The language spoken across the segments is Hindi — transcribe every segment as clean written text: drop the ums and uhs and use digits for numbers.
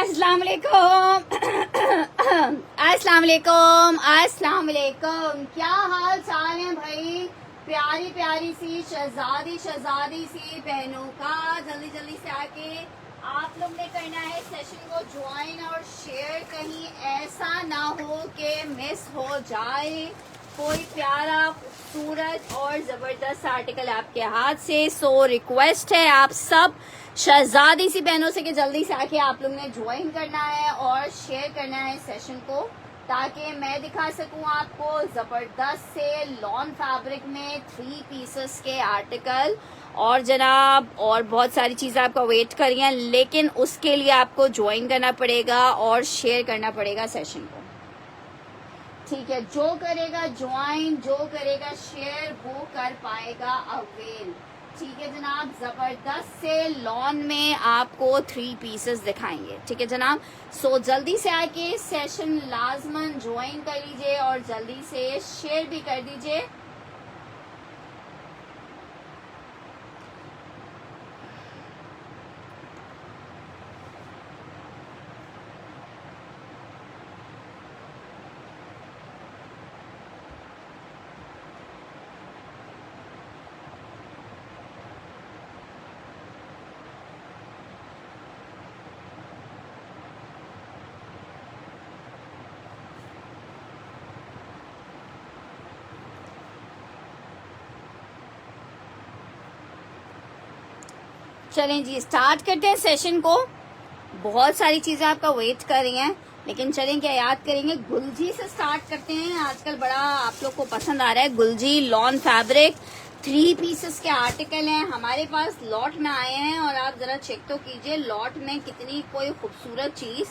अस्सलाम वालेकुम अस्सलाम वालेकुम अस्सलाम वालेकुम। क्या हाल चाल है भाई? प्यारी प्यारी सी शहजादी सी बहनों का जल्दी जल्दी से आके आप लोग ने करना है सेशन को ज्वाइन और शेयर। कहीं ऐसा ना हो कि मिस हो जाए कोई प्यारा खूबसूरत और जबरदस्त आर्टिकल आपके हाथ से। सो रिक्वेस्ट है आप सब शहजादी सी बहनों से कि जल्दी से आके आप लोग ने ज्वाइन करना है और शेयर करना है सेशन को, ताकि मैं दिखा सकूं आपको जबरदस्त से लॉन फैब्रिक में 3 पीसेस के आर्टिकल। और जनाब और बहुत सारी चीजें आपका वेट कर रही हैं, लेकिन उसके लिए आपको ज्वाइन करना पड़ेगा और शेयर करना पड़ेगा सेशन को। ठीक है, जो करेगा ज्वाइन, जो करेगा शेयर, वो कर पाएगा अवेल। ठीक है जनाब, जबरदस्त से लॉन में आपको 3 पीसेस दिखाएंगे। ठीक है जनाब, सो जल्दी से आके सेशन लाजमन ज्वाइन कर लीजिए और जल्दी से शेयर भी कर दीजिए। चलें जी, स्टार्ट करते हैं सेशन को। बहुत सारी चीजें आपका वेट कर रही हैं, लेकिन चलें क्या याद करेंगे, गुलजी से स्टार्ट करते हैं। आजकल बड़ा आप लोग को पसंद आ रहा है गुलजी लॉन फैब्रिक। 3 पीसेस के आर्टिकल हैं हमारे पास, लॉट में आए हैं। और आप जरा चेक तो कीजिए लॉट में कितनी कोई खूबसूरत चीज,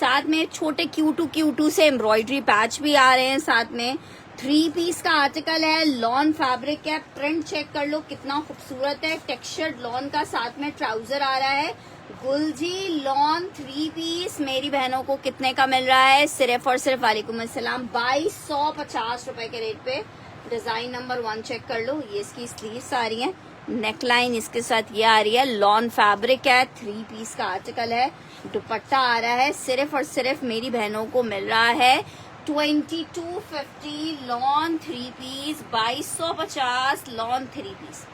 साथ में छोटे क्यू2 से एम्ब्रॉयडरी पैच भी आ रहे हैं साथ में। 3 पीस का आर्टिकल है, लॉन फैब्रिक है। प्रिंट चेक कर लो कितना खूबसूरत है, टेक्सचर्ड लॉन का साथ में ट्राउजर आ रहा है। गुलजी लॉन 3 पीस मेरी बहनों को कितने का मिल रहा है? सिर्फ और सिर्फ वालेकुम अस्सलाम 2250 रुपए के रेट पे। डिजाइन नंबर 1 चेक कर लो, ये इसकी स्लीव्स आ रही हैं, नेकलाइन इसके साथ ये आ रही है। लॉन फैब्रिक है, 3 पीस का आर्टिकल है, दुपट्टा आ रहा है। सिर्फ और सिर्फ मेरी बहनों को मिल रहा है 2250 लॉन 3 पीस, 2250 लॉन 3 पीस।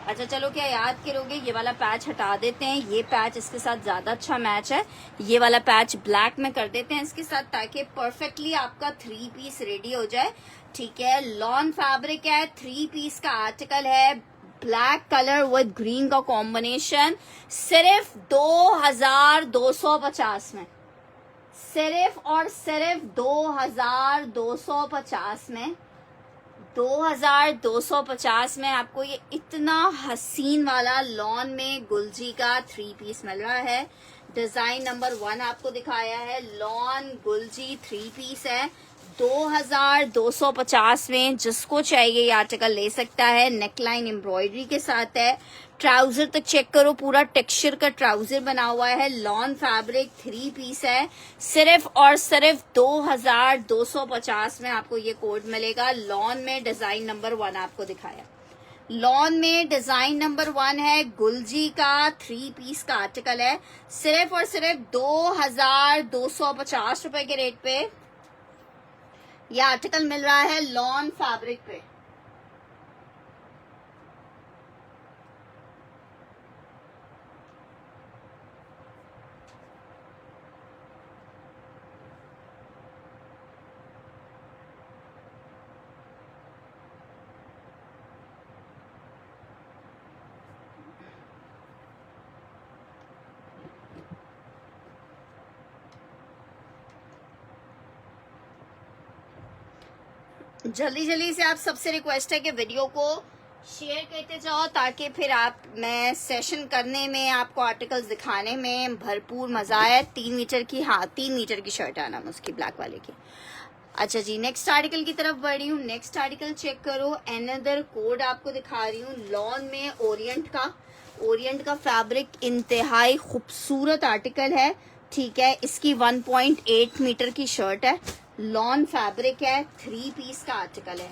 अच्छा चलो, क्या याद करोगे, ये वाला पैच हटा देते हैं, ये पैच इसके साथ ज्यादा अच्छा मैच है। ये वाला पैच ब्लैक में कर देते हैं इसके साथ, ताकि परफेक्टली आपका 3 पीस रेडी हो जाए। ठीक है, लॉन फैब्रिक है, 3 पीस का आर्टिकल है, ब्लैक कलर विद ग्रीन का कॉम्बिनेशन। सिर्फ 2250 में, सिर्फ और सिर्फ 2250 में, 2250 में आपको ये इतना हसीन वाला लॉन में गुलजी का 3 पीस मिल रहा है। डिजाइन नंबर 1 आपको दिखाया है, लॉन गुलजी 3 पीस है 2250 में। जिसको चाहिए ये आर्टिकल ले सकता है। नेकलाइन एम्ब्रॉयडरी के साथ है, ट्राउजर तक चेक करो, पूरा टेक्सचर का ट्राउजर बना हुआ है। लॉन फैब्रिक 3 पीस है, सिर्फ और सिर्फ 2250 में आपको ये कोड मिलेगा। लॉन में डिजाइन नंबर 1 आपको दिखाया, लॉन में डिजाइन नंबर 1 है, गुलजी का 3 पीस का आर्टिकल है। सिर्फ और सिर्फ 2250 रुपए के रेट पे ये आर्टिकल मिल रहा है लॉन फैब्रिक पे। जल्दी जल्दी से आप सबसे रिक्वेस्ट है कि वीडियो को शेयर करते जाओ, ताकि फिर आप मैं सेशन करने में, आपको आर्टिकल्स दिखाने में भरपूर मजा आए। 3 मीटर की, हाँ 3 मीटर की शर्ट आना उसकी ब्लैक वाले की। अच्छा जी, नेक्स्ट आर्टिकल की तरफ बढ़ रही हूँ। नेक्स्ट आर्टिकल चेक करो, अनदर कोड आपको दिखा रही हूँ। लॉन में ओरिएंट का फैब्रिक इंतहाई खूबसूरत आर्टिकल है। ठीक है, इसकी 1.8 मीटर की शर्ट है, लॉन फैब्रिक है, 3 पीस का आर्टिकल है।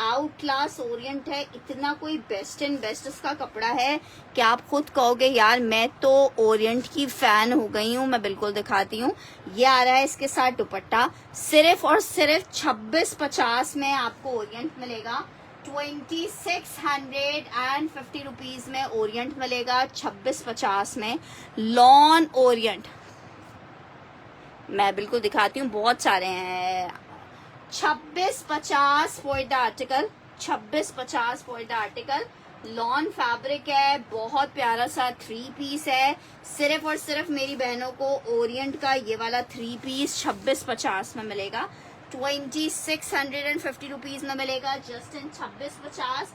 आउट क्लास ओरिएंट है, इतना कोई बेस्ट एंड बेस्ट इसका कपड़ा है कि आप खुद कहोगे यार मैं तो ओरिएंट की फैन हो गई हूँ। मैं बिल्कुल दिखाती हूँ, ये आ रहा है इसके साथ दुपट्टा, सिर्फ और सिर्फ 2650 में आपको ओरिएंट मिलेगा। 2650 रुपीज में ओरिएंट मिलेगा 2650 में। लॉन ओरिएंट मैं बिल्कुल दिखाती हूँ, बहुत सारे हैं। 2650 for the article, 2650 for the article. Lawn fabric है, बहुत प्यारा सा 3 पीस है। सिर्फ और सिर्फ मेरी बहनों को ओरिएंट का ये वाला 3 पीस 2650 में मिलेगा। 2650 रुपीज में मिलेगा जस्ट इन 2650।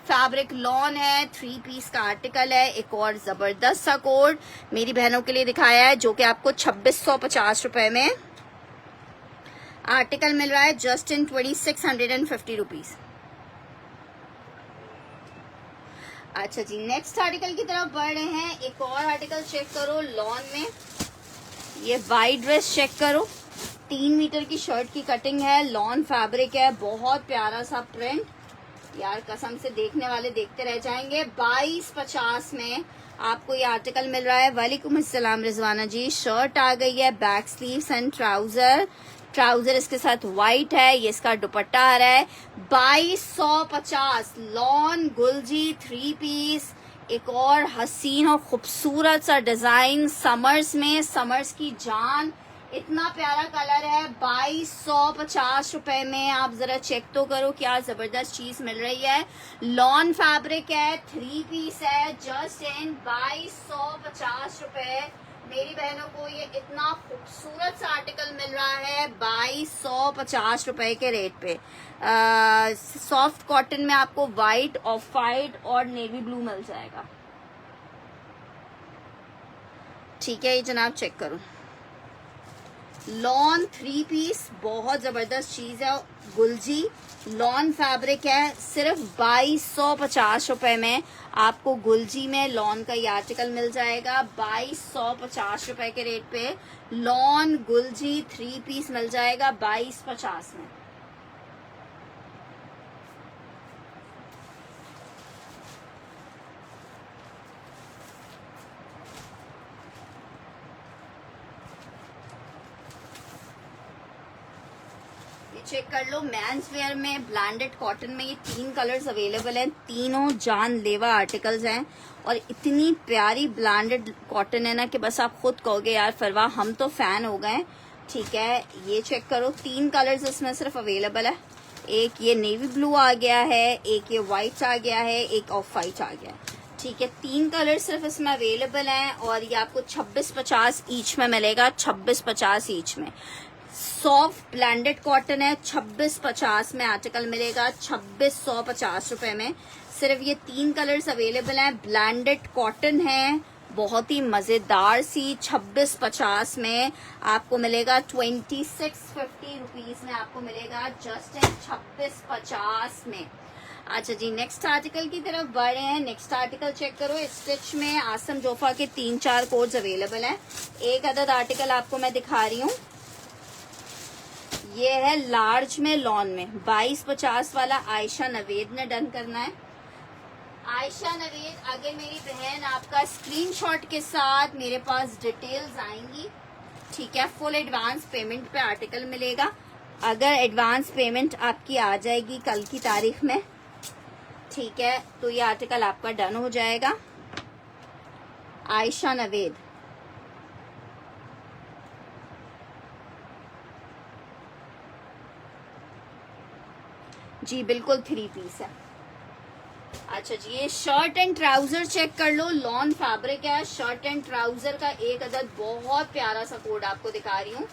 फैब्रिक लॉन है, 3 पीस का आर्टिकल है। एक और जबरदस्त सा कोड मेरी बहनों के लिए दिखाया है जो कि आपको 2650 रुपए में आर्टिकल मिल रहा है जस्ट इन 2650 रुपीज। अच्छा जी, नेक्स्ट आर्टिकल की तरफ बढ़ रहे हैं। एक और आर्टिकल चेक करो लॉन में, ये वाइट ड्रेस चेक करो, 3 मीटर की शर्ट की कटिंग है, लॉन फैब्रिक है, बहुत प्यारा सा प्रिंट, यार कसम से देखने वाले देखते रह जाएंगे। 2250 में आपको ये आर्टिकल मिल रहा है। वालेकुम अस्सलाम रिजवाना जी। शर्ट आ गई है, back sleeves and trouser, trouser इसके साथ व्हाइट है, ये इसका दुपट्टा आ रहा है। 2250 लॉन गुलजी 3 पीस, एक और हसीन और खूबसूरत सा डिजाइन, समर्स में समर्स की जान, इतना प्यारा कलर है। 2250 रुपए में आप जरा चेक तो करो क्या जबरदस्त चीज मिल रही है। लॉन फैब्रिक है, 3 पीस है, जस्ट इन 2250 रुपए। मेरी बहनों को ये इतना खूबसूरत सा आर्टिकल मिल रहा है 2250 रुपए के रेट पे। सॉफ्ट कॉटन में आपको व्हाइट, ऑफ व्हाइट और नेवी ब्लू मिल जाएगा। ठीक है, ये जनाब चेक करो। लॉन 3 पीस, बहुत जबरदस्त चीज है। गुलजी लॉन फैब्रिक है, सिर्फ 2250 रुपए में आपको गुलजी में लॉन का ये आर्टिकल मिल जाएगा। 2250 रुपए के रेट पे लॉन गुलजी 3 पीस मिल जाएगा 2250 में। चेक कर लो, मेंस वेयर में ब्लैंडेड कॉटन में ये 3 कलर्स अवेलेबल हैं, तीनों जानलेवा आर्टिकल्स हैं और इतनी प्यारी ब्लैंडेड कॉटन है ना कि बस आप खुद कहोगे यार फरवा हम तो फैन हो गए। ठीक है, ये चेक करो, 3 कलर्स इसमें सिर्फ अवेलेबल है। एक ये नेवी ब्लू आ गया है, एक ये व्हाइट आ गया है, एक ऑफ व्हाइट आ गया है। ठीक है, 3 कलर सिर्फ इसमें अवेलेबल हैं और ये आपको 2650 ईच में मिलेगा, 2650 ईच में। सॉफ्ट ब्लैंडेड कॉटन है, 2650 में आर्टिकल मिलेगा, 2650 रुपए में। सिर्फ ये 3 कलर्स अवेलेबल हैं, ब्लैंडेड कॉटन है, बहुत ही मजेदार सी। 2650 में आपको मिलेगा, 2650 रुपीज में आपको मिलेगा जस्ट इन 2650 में। अच्छा जी, नेक्स्ट आर्टिकल की तरफ बढ़ रहे हैं। नेक्स्ट आर्टिकल चेक करो, स्टिच में आसम जोफा के 3-4 कोड्स अवेलेबल हैं। एक अदद आर्टिकल आपको मैं दिखा रही हूँ, ये है लार्ज में लॉन में 2250 वाला। आयशा नवेद ने डन करना है। आयशा नवेद, अगर मेरी बहन आपका स्क्रीनशॉट के साथ मेरे पास डिटेल्स आएंगी, ठीक है, फुल एडवांस पेमेंट पे आर्टिकल मिलेगा। अगर एडवांस पेमेंट आपकी आ जाएगी कल की तारीख में, ठीक है, तो ये आर्टिकल आपका डन हो जाएगा। आयशा नवेद, जी बिल्कुल 3 पीस है। अच्छा जी, ये शर्ट एंड ट्राउजर चेक कर लो, लॉन फैब्रिक है, शर्ट एंड ट्राउजर का एक अदद बहुत प्यारा सा कोड आपको दिखा रही हूँ।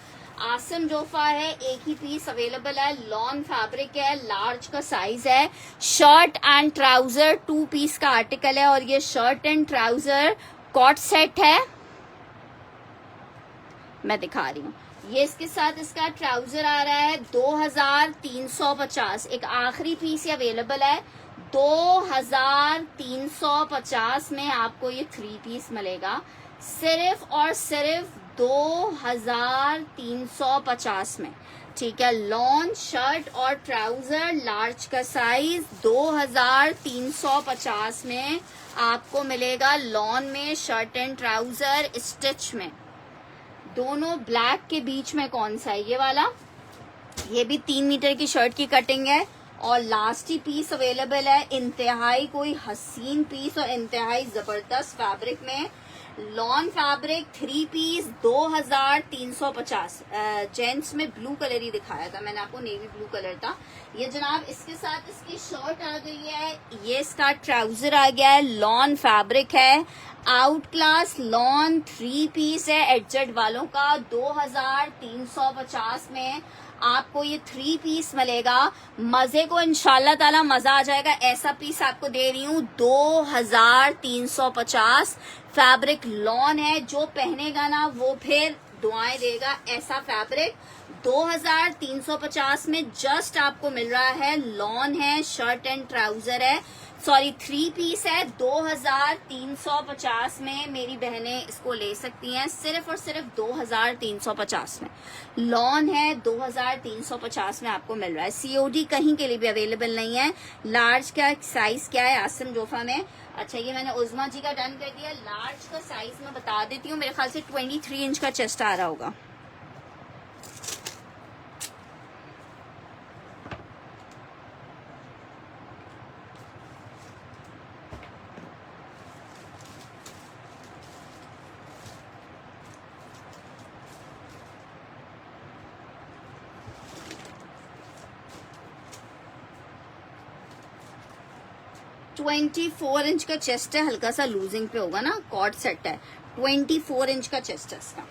आसम जोफा है, एक ही पीस अवेलेबल है, लॉन फैब्रिक है, लार्ज का साइज है। शर्ट एंड ट्राउजर 2 पीस का आर्टिकल है और ये shirt and trouser cord set है, मैं दिखा रही हूँ। ये इसके साथ इसका ट्राउजर आ रहा है 2350। एक आखिरी पीस अवेलेबल है, 2350 में आपको ये 3 पीस मिलेगा, सिर्फ और सिर्फ 2350 में। ठीक है, लॉन शर्ट और ट्राउजर लार्ज का साइज 2350 में आपको मिलेगा। लॉन में शर्ट एंड ट्राउजर स्टिच में, दोनों ब्लैक के बीच में कौन सा है, ये वाला। ये भी 3 मीटर की शर्ट की कटिंग है और लास्ट ही पीस अवेलेबल है। इंतहाई कोई हसीन पीस और इंतहाई जबरदस्त फैब्रिक में, लॉन फैब्रिक 3 पीस 2350। जेंट्स में ब्लू कलर ही दिखाया था मैंने आपको, नेवी ब्लू कलर था ये जनाब। इसके साथ इसकी शर्ट आ गई है, ये इसका ट्राउजर आ गया है, लॉन फैब्रिक है, आउट क्लास लॉन 3 पीस है एडजस्ट वालों का। 2350 में आपको ये 3 पीस मिलेगा। मजे को इंशाल्लाह ताला मजा आ जाएगा। ऐसा पीस आपको दे रही हूँ 2350। फैब्रिक लॉन है, जो पहनेगा ना वो फिर दुआएं देगा। ऐसा फैब्रिक 2350 में जस्ट आपको मिल रहा है। लॉन है, शर्ट एंड ट्राउजर है, सॉरी 3 पीस है। 2350 में मेरी बहनें इसको ले सकती हैं, सिर्फ और सिर्फ 2350 में। लॉन है, 2350 में आपको मिल रहा है। सीओडी कहीं के लिए भी अवेलेबल नहीं है। लार्ज का साइज क्या है आसिम जोफा में? अच्छा, ये मैंने उज़मा जी का डन कर दिया। लार्ज का साइज मैं बता देती हूँ, मेरे ख्याल से 23 इंच का चेस्ट आ रहा होगा। ट्वेंटी 4 इंच का चेस्ट है, हल्का सा लूजिंग पे होगा ना, कॉर्ड सेट है। 24 इंच का चेस्ट है इसका।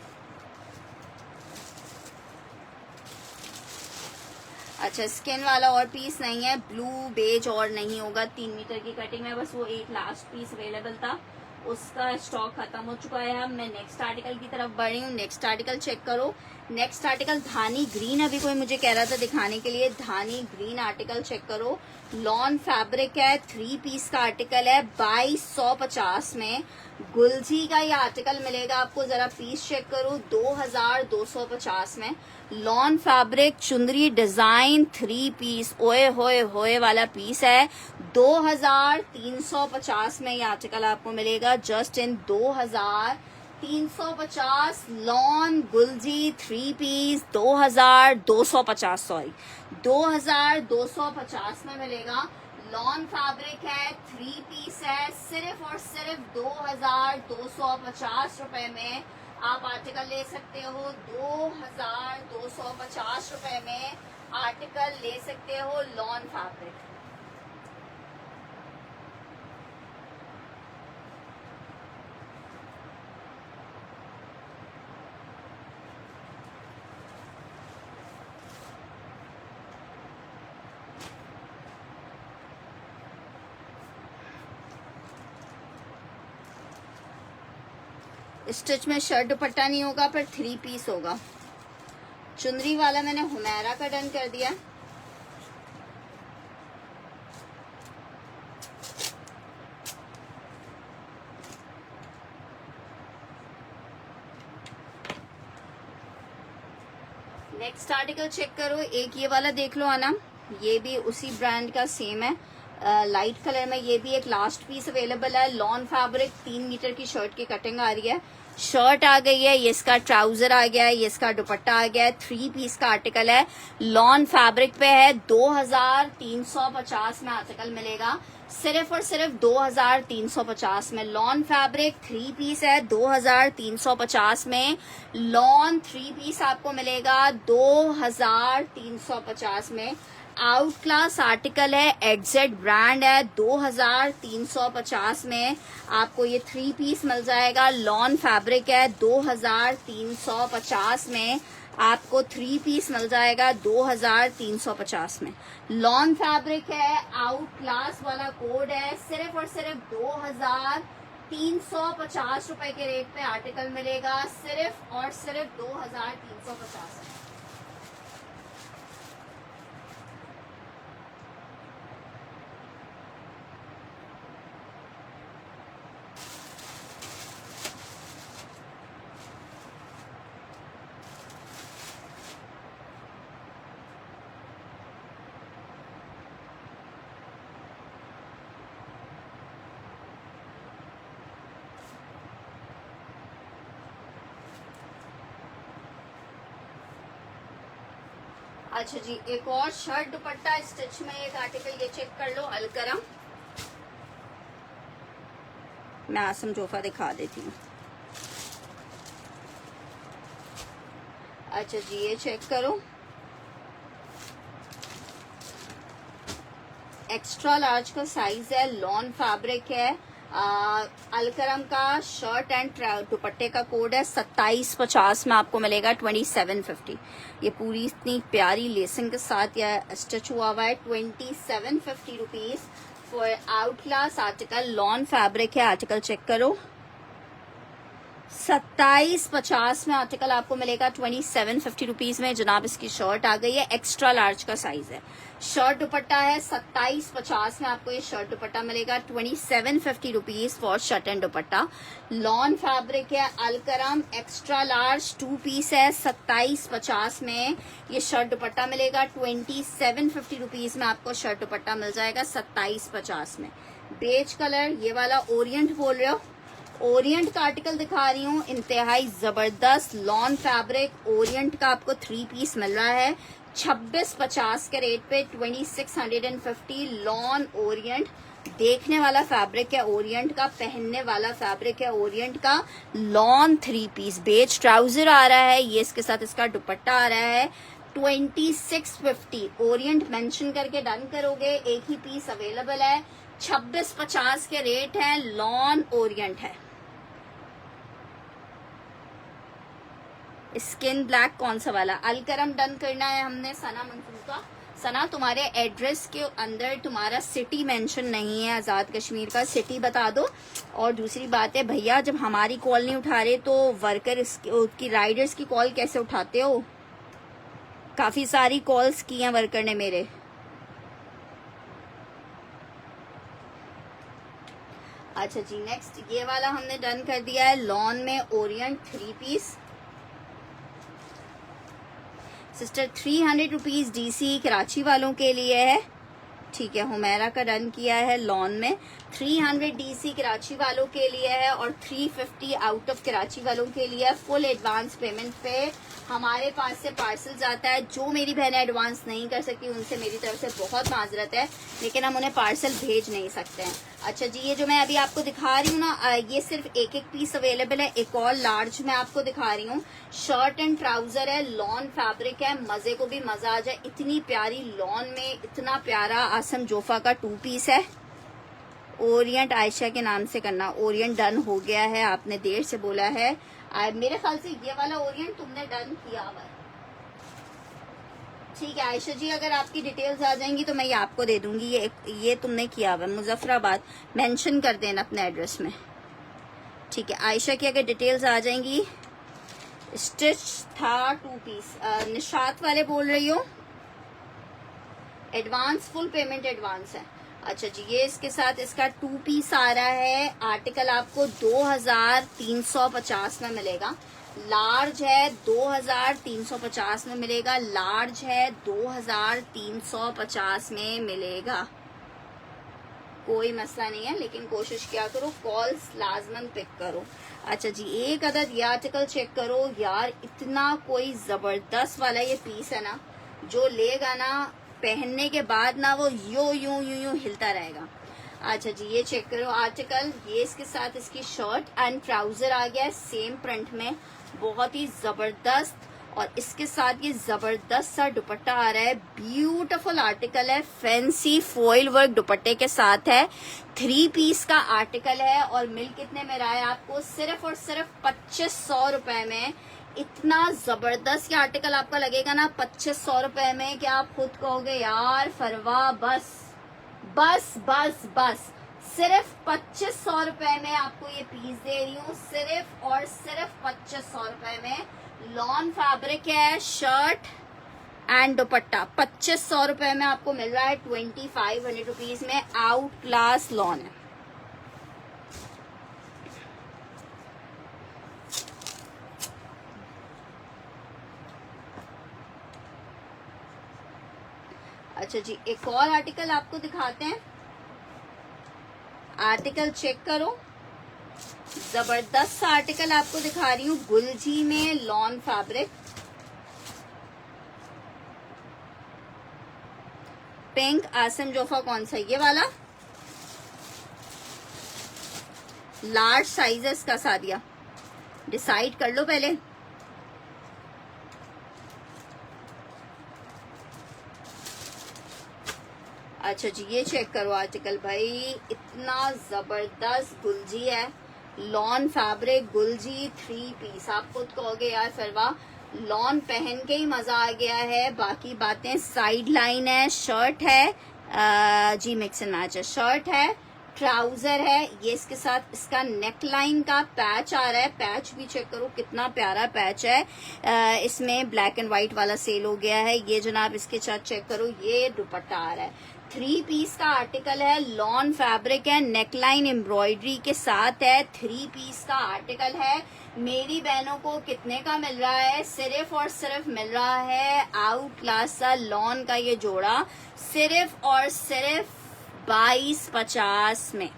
अच्छा, स्किन वाला और पीस नहीं है, ब्लू बेज और नहीं होगा। 3 मीटर की कटिंग में बस वो एक लास्ट पीस अवेलेबल था, उसका स्टॉक खत्म हो चुका है। अब मैं नेक्स्ट आर्टिकल की तरफ बढ़ी हूँ। नेक्स्ट आर्टिकल चेक करो। नेक्स्ट आर्टिकल धानी ग्रीन, अभी कोई मुझे कह रहा था दिखाने के लिए, धानी ग्रीन आर्टिकल चेक करो। लॉन फैब्रिक है, 3 पीस का आर्टिकल है, 2250 में। गुलजी का ये आर्टिकल मिलेगा आपको, जरा पीस चेक करो, 2250 में। लॉन फैब्रिक चुंदरी डिजाइन 3 पीस, ओए होए होए वाला पीस है। 2350 में ये आर्टिकल आपको मिलेगा, just in 2350। Lawn Gulljee 3 piece 2250, sorry 2250 में मिलेगा। लॉन फैब्रिक है, 3 पीस है, सिर्फ और सिर्फ 2250 रुपए में आप आर्टिकल ले सकते हो। 2250 रुपए में आर्टिकल ले सकते हो लॉन फैब्रिक। स्टिच में शर्ट दुपट्टा नहीं होगा, पर 3 पीस होगा। चुनरी वाला मैंने हुमैरा का डन कर दिया। नेक्स्ट आर्टिकल चेक करो। एक ये वाला देख लो आना, ये भी उसी ब्रांड का सेम है, लाइट कलर में। ये भी एक लास्ट पीस अवेलेबल है। लॉन फैब्रिक, 3 मीटर की शर्ट की कटिंग आ रही है। शर्ट आ गई है, ये इसका ट्राउजर आ गया है, ये इसका दुपट्टा आ गया है। 3 पीस का आर्टिकल है, लॉन फैब्रिक पे है। 2350 में आर्टिकल मिलेगा, सिर्फ और सिर्फ 2350 में। लॉन फैब्रिक 3 पीस है, 2350 में। लॉन 3 पीस आपको मिलेगा 2350 में। आउट क्लास आर्टिकल है, एग्जेट ब्रांड है। 2350 में आपको ये 3 पीस मिल जाएगा। लॉन फैब्रिक है, 2350 में आपको 3 पीस मिल जाएगा। 2350 में लॉन फैब्रिक है, आउट क्लास वाला कोड है। सिर्फ और सिर्फ 2350 रुपए के रेट पे आर्टिकल मिलेगा, सिर्फ और सिर्फ 2350। अच्छा जी, एक और शर्ट दुपट्टा स्टिच में एक आर्टिकल, ये चेक कर लो, अलकरम। मैं आसम जोफा दिखा देती हूँ। अच्छा जी, ये चेक करो, एक्स्ट्रा लार्ज का साइज है, लॉन फैब्रिक है, अलकरम का शर्ट एंड दुपट्टे का कोड है 2750 में आपको मिलेगा 2750। ये पूरी इतनी प्यारी लेसिंग के साथ यह स्टिच हुआ हुआ है। 2750 rupees for out class article, lawn fabric है। आर्टिकल चेक करो, 2750 में आर्टिकल आपको मिलेगा 2750 रुपीज में। जनाब इसकी शर्ट आ गई है, एक्स्ट्रा लार्ज का साइज है। शर्ट दुपट्टा है 2750 में आपको ये शर्ट दुपट्टा मिलेगा 2750 rupees for shirt and dupatta. Lawn fabric है, अलकरम, एक्स्ट्रा लार्ज 2 पीस है, 2750 में ये शर्ट दुपट्टा मिलेगा। 2750 रुपीज में आपको शर्ट दुपट्टा मिल जाएगा 2750 में। बेज कलर, ये वाला ओरिएंट बोल रहे हो, ओरिएंट का आर्टिकल दिखा रही हूँ, इंतहाई जबरदस्त लॉन फैब्रिक ओरिएंट का आपको 3 पीस मिल रहा है 2650 के रेट पे, 2650। लॉन ओरिएंट, देखने वाला फैब्रिक है ओरिएंट का, पहनने वाला फैब्रिक है ओरिएंट का। लॉन 3 पीस, बेज ट्राउजर आ रहा है, ये इसके साथ इसका दुपट्टा आ रहा है 2650। ओरिएंट मेंशन करके डन करोगे, एक ही पीस अवेलेबल है, 2650 के रेट है, लॉन ओरिएंट है। स्किन ब्लैक कौन सा वाला, अलकरम डन करना है हमने। सना मंसूर का, सना तुम्हारे एड्रेस के अंदर तुम्हारा सिटी मेंशन नहीं है, आजाद कश्मीर का सिटी बता दो। और दूसरी बात है भैया, जब हमारी कॉल नहीं उठा रहे तो वर्कर उसकी राइडर्स की कॉल कैसे उठाते हो? काफी सारी कॉल्स की हैं वर्कर ने मेरे। अच्छा जी, नेक्स्ट ये वाला हमने डन कर दिया है, लॉन में orient 3 piece sister, 300 rupees DC Karachi वालों के लिए है, ठीक है। हुमैरा का डन किया है लॉन में, 300 DC कराची वालों के लिए है और 350 आउट ऑफ कराची वालों के लिए है। फुल एडवांस पेमेंट पे हमारे पास से पार्सल जाता है। जो मेरी बहनें एडवांस नहीं कर सकती उनसे मेरी तरफ से बहुत माजरत है, लेकिन हम उन्हें पार्सल भेज नहीं सकते हैं। अच्छा जी, ये जो मैं अभी आपको दिखा रही हूँ ना, ये सिर्फ एक एक पीस अवेलेबल है। एक और लार्ज मैं आपको दिखा रही हूँ, शर्ट एंड ट्राउजर है, लॉन फैब्रिक है, मजे को भी मजा आ जाए। इतनी प्यारी लॉन में इतना प्यारा आसम जोफा का 2 पीस है। ओरिएंट आयशा के नाम से करना, ओरिएंट डन हो गया है, आपने देर से बोला है। मेरे ख्याल से ये वाला ओरिएंट तुमने डन किया हुआ है, ठीक है आयशा जी। अगर आपकी डिटेल्स आ जाएंगी तो मैं ये आपको दे दूंगी। ये तुमने किया हुआ है, मुजफ्फराबाद मेंशन कर देना अपने एड्रेस में, ठीक है आयशा की अगर डिटेल्स आ जाएंगी। स्टिच था 2 पीस, निशात वाले बोल रही हो, एडवांस फुल पेमेंट एडवांस है। अच्छा जी, ये इसके साथ इसका 2 पीस आ रहा है, आर्टिकल आपको 2350 में मिलेगा। लार्ज है 2350 में मिलेगा, लार्ज है 2350 में मिलेगा, कोई मसला नहीं है, लेकिन कोशिश किया करो कॉल्स लाजमन पिक करो। अच्छा जी, एक अदद ये आर्टिकल चेक करो यार, इतना कोई जबरदस्त वाला ये पीस है ना, जो लेगा ना पहनने के बाद ना वो यूं हिलता रहेगा। अच्छा जी, ये चेक करो आर्टिकल, ये इसके साथ इसकी शर्ट एंड ट्राउजर आ गया है सेम प्रिंट में, बहुत ही जबरदस्त। और इसके साथ ये जबरदस्त सा दुपट्टा आ रहा है, ब्यूटीफुल आर्टिकल है, फैंसी फॉइल वर्क दुपट्टे के साथ है, 3 पीस का आर्टिकल है। और मिल कितने में रहा है आपको? सिर्फ और सिर्फ 2500 रुपए में। इतना जबरदस्त ये आर्टिकल आपका लगेगा ना 2500 रुपए में, क्या आप खुद कहोगे यार फरवा, बस बस बस बस। सिर्फ 2500 रुपए में आपको ये पीस दे रही हूँ, सिर्फ और सिर्फ 2500 रुपए में। लॉन फैब्रिक है, शर्ट एंड दुपट्टा 2500 रुपए में आपको मिल रहा है, 2500 रुपीज में। आउट क्लास लॉन है। अच्छा जी, एक और आर्टिकल आपको दिखाते हैं, आर्टिकल चेक करो, जबरदस्त आर्टिकल आपको दिखा रही हूँ, गुलजी में lawn fabric, pink. Asim Jofa कौन सा, ये वाला लार्ज साइज है इसका सादिया, डिसाइड कर लो पहले। अच्छा जी, ये चेक करो आर्टिकल भाई, इतना जबरदस्त गुलजी है, लॉन फैब्रिक गुलजी 3 पीस। आप खुद कहोगे यार फरवा लॉन पहन के ही मजा आ गया है, बाकी बातें साइड लाइन है, शर्ट है जी मिक्स एंड मैच है, शर्ट है, ट्राउजर है, ये इसके साथ इसका नेक लाइन का पैच आ रहा है, पैच भी चेक करो कितना प्यारा पैच है। इसमें ब्लैक एंड व्हाइट वाला सेल हो गया है। ये जनाब इसके साथ चेक करो, ये दुपट्टा आ रहा है, 3 पीस का आर्टिकल है, लॉन फैब्रिक है, नेकलाइन एम्ब्रॉयडरी के साथ है, 3 पीस का आर्टिकल है। मेरी बहनों को कितने का मिल रहा है, सिर्फ और सिर्फ मिल रहा है आउट क्लास लॉन का ये जोड़ा सिर्फ और सिर्फ 2250 में।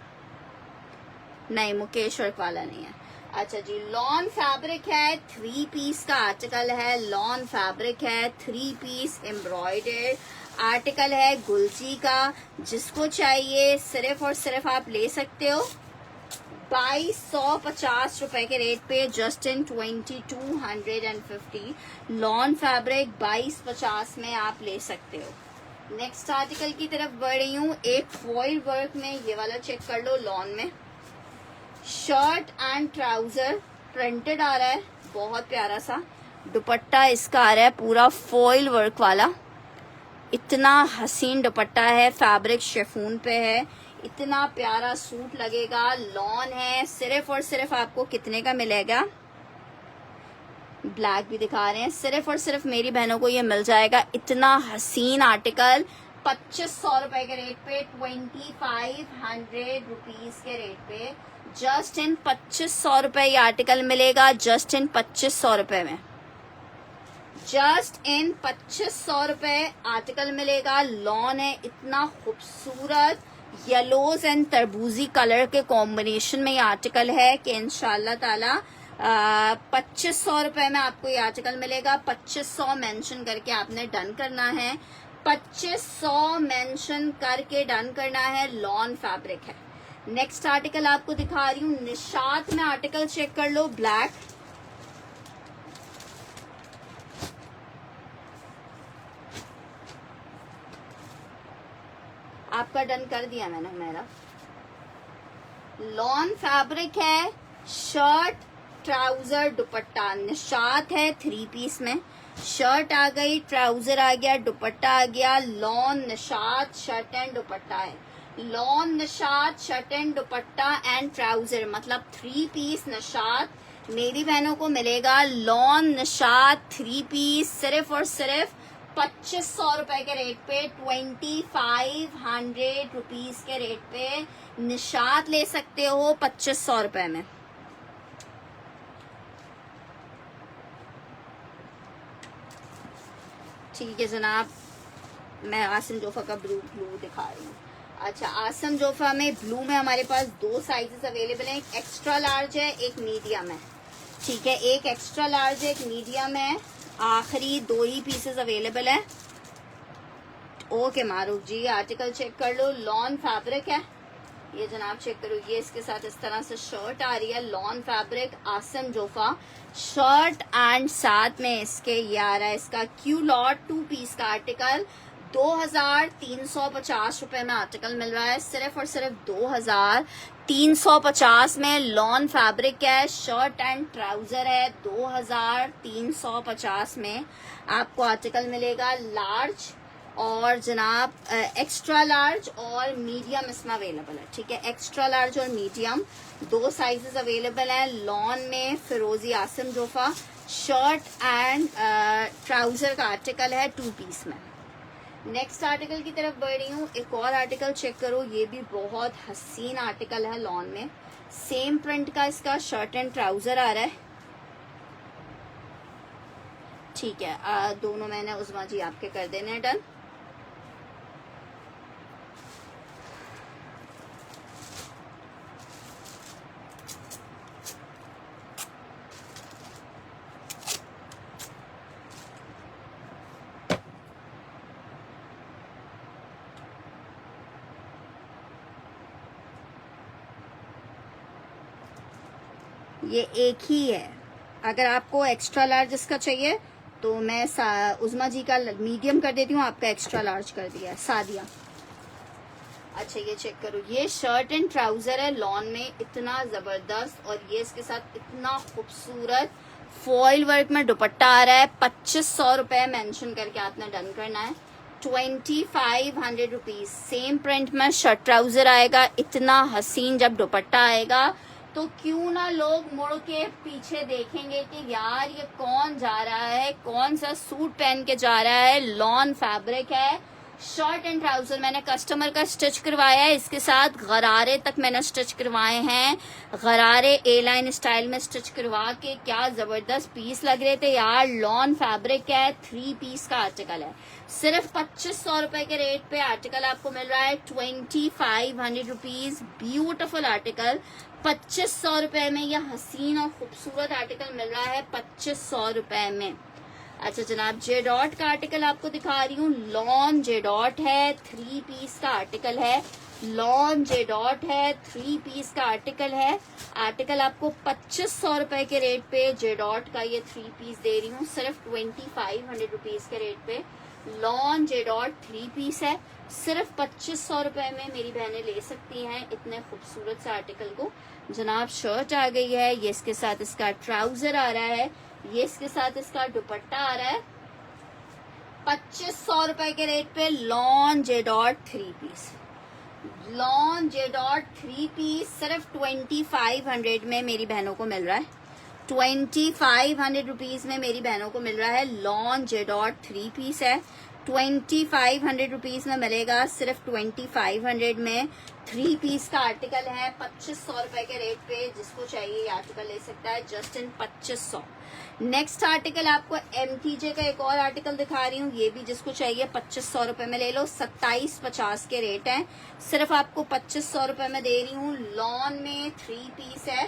नहीं, मुकेश वर्क वाला नहीं है। अच्छा जी, लॉन फैब्रिक है, 3 पीस का आर्टिकल है, लॉन फैब्रिक है, 3 पीस एम्ब्रॉयडर्ड आर्टिकल है गुलजी का। जिसको चाहिए सिर्फ और सिर्फ आप ले सकते हो 2250 रुपए के रेट पे, जस्ट इन 2250। लॉन फैब्रिक 2250 में आप ले सकते हो। नेक्स्ट आर्टिकल की तरफ बढ़ रही हूँ, एक फॉइल वर्क में, ये वाला चेक कर लो, लॉन में शर्ट एंड ट्राउजर प्रिंटेड आ रहा है, बहुत प्यारा सा दुपट्टा इसका आ रहा है, पूरा फॉइल वर्क वाला, इतना हसीन दुपट्टा है, फैब्रिक शिफॉन पे है, इतना प्यारा सूट लगेगा, लॉन है। सिर्फ और सिर्फ आपको कितने का मिलेगा, ब्लैक भी दिखा रहे हैं, सिर्फ और सिर्फ मेरी बहनों को ये मिल जाएगा इतना हसीन आर्टिकल 2500 रुपए के रेट पे, 2500 रुपीज के रेट पे, जस्ट इन 2500 रुपए ये आर्टिकल मिलेगा, जस्ट इन 2500 रुपए में, जस्ट इन 2500 रुपए आर्टिकल मिलेगा। लॉन है, इतना खूबसूरत येलोज एंड तरबूजी कलर के कॉम्बिनेशन में ये आर्टिकल है कि इंशाल्लाह ताला 2500 रुपए में आपको ये आर्टिकल मिलेगा। 2500 मेंशन करके आपने डन करना है, 2500 मेंशन करके डन करना है। लॉन फैब्रिक है। नेक्स्ट आर्टिकल आपको दिखा रही हूँ, निशात में आर्टिकल चेक कर लो, ब्लैक, आपका डन कर दिया मैंने, मेरा लॉन फैब्रिक है, शर्ट ट्राउजर दुपट्टा, निशात है 3 पीस में, शर्ट आ गई, ट्राउजर आ गया, दुपट्टा आ गया, lawn Nishat shirt and dupatta है, lawn Nishat shirt and dupatta and trouser, मतलब 3 पीस निशात मेरी बहनों को मिलेगा। लॉन निशात 3 पीस सिर्फ और सिर्फ 2500 रुपए के रेट पे, 2500 रुपीज के रेट पे निशात ले सकते हो 2500 रुपए में। ठीक है जनाब, मैं आसम जोफा का ब्लू दिखा रही हूँ। अच्छा, आसम जोफा में ब्लू में हमारे पास 2 साइजेस अवेलेबल हैं, एक एक्स्ट्रा लार्ज है, एक मीडियम है। ठीक है, एक एक्स्ट्रा लार्ज है, एक मीडियम है, आखिरी 2 ही पीसेस अवेलेबल है। ओके मारूफ जी, आर्टिकल चेक कर लो, लॉन फैब्रिक है, ये जनाब चेक करो, ये इसके साथ इस तरह से शर्ट आ रही है, lawn fabric Asim Jofa shirt and साथ में इसके ये आ रहा है इसका क्यू लॉट 2 पीस का आर्टिकल, 2350 रुपए में आर्टिकल मिल रहा है, सिर्फ और सिर्फ 2350 में। लॉन फैब्रिक है, शर्ट एंड ट्राउजर है, 2350 में आपको आर्टिकल मिलेगा। लार्ज और जनाब एक्स्ट्रा लार्ज और मीडियम इसमें अवेलेबल है। ठीक है, एक्स्ट्रा लार्ज और मीडियम 2 साइजेस अवेलेबल हैं। लॉन में फिरोजी Asim Jofa shirt and trouser का आर्टिकल है 2 पीस में। नेक्स्ट आर्टिकल की तरफ बढ़ रही हूँ, एक और आर्टिकल चेक करो, ये भी बहुत हसीन आर्टिकल है, लॉन में सेम प्रिंट का इसका शर्ट एंड ट्राउजर आ रहा है। ठीक है, दोनों मैंने उस्मा जी आपके कर देने हैं डन। ये एक ही है। अगर आपको एक्स्ट्रा लार्ज इसका चाहिए तो मैं उज़मा जी का मीडियम कर देती हूँ, आपका एक्स्ट्रा लार्ज कर दिया है। सादिया, अच्छा ये चेक करो, ये शर्ट एंड ट्राउजर है लॉन में, इतना जबरदस्त, और ये इसके साथ इतना खूबसूरत फॉइल वर्क में दुपट्टा आ रहा है। 2500 रुपए मेंशन करके आपने डन करना है। 2500 रुपीज सेम प्रिंट में शर्ट ट्राउजर आएगा। इतना हसीन जब दुपट्टा आएगा तो क्यों ना लोग मुड़ के पीछे देखेंगे कि यार ये कौन जा रहा है, कौन सा सूट पहन के जा रहा है। लॉन फैब्रिक है, शर्ट एंड ट्राउजर मैंने कस्टमर का स्टिच करवाया है, इसके साथ गरारे तक मैंने स्टिच करवाए हैं। गरारे ए लाइन स्टाइल में स्टिच करवा के क्या जबरदस्त पीस लग रहे थे यार। लॉन फैब्रिक है, 3 पीस का आर्टिकल है। सिर्फ 2500 रुपए के रेट पे आर्टिकल आपको मिल रहा है। 2500 रुपीज, ब्यूटिफुल आर्टिकल 2500 रुपए में। यह हसीन और खूबसूरत आर्टिकल मिल रहा है 2500 रुपए में। अच्छा जनाब, जे डॉट का आर्टिकल आपको दिखा रही हूँ। लॉन जे डॉट है, 3 पीस का आर्टिकल है। लॉन जे डॉट है, 3 पीस का आर्टिकल है। आर्टिकल आपको 2500 रुपए के रेट पे जे डॉट का ये 3 पीस दे रही हूँ, सिर्फ 2500 रुपीज के रेट पे। लॉन जे डॉट 3 पीस है, सिर्फ 2500 रुपए में मेरी बहनें ले सकती हैं इतने खूबसूरत से आर्टिकल को। जनाब शर्ट आ गई है, ये इसके साथ इसका ट्राउजर आ रहा है, ये इसके साथ इसका दुपट्टा आ रहा है। 2500 रुपए के रेट पे lawn J dot 3 piece, lawn J dot 3 piece सिर्फ 2500 में मेरी बहनों को मिल रहा है। 2500 रुपीज में मेरी बहनों को मिल रहा है। लॉन जे डॉट 3 पीस है, 2500 रुपीज में मिलेगा। सिर्फ 2500 में 3 पीस का आर्टिकल है 2500 रुपए के रेट पे। जिसको चाहिए ये आर्टिकल ले सकता है जस्ट इन 2500। नेक्स्ट आर्टिकल आपको MTJ का एक और आर्टिकल दिखा रही हूँ, ये भी जिसको चाहिए 2500 रुपए में ले लो। 2750 के रेट है, सिर्फ आपको 2500 रुपए में दे रही हूँ। लॉन में 3 पीस है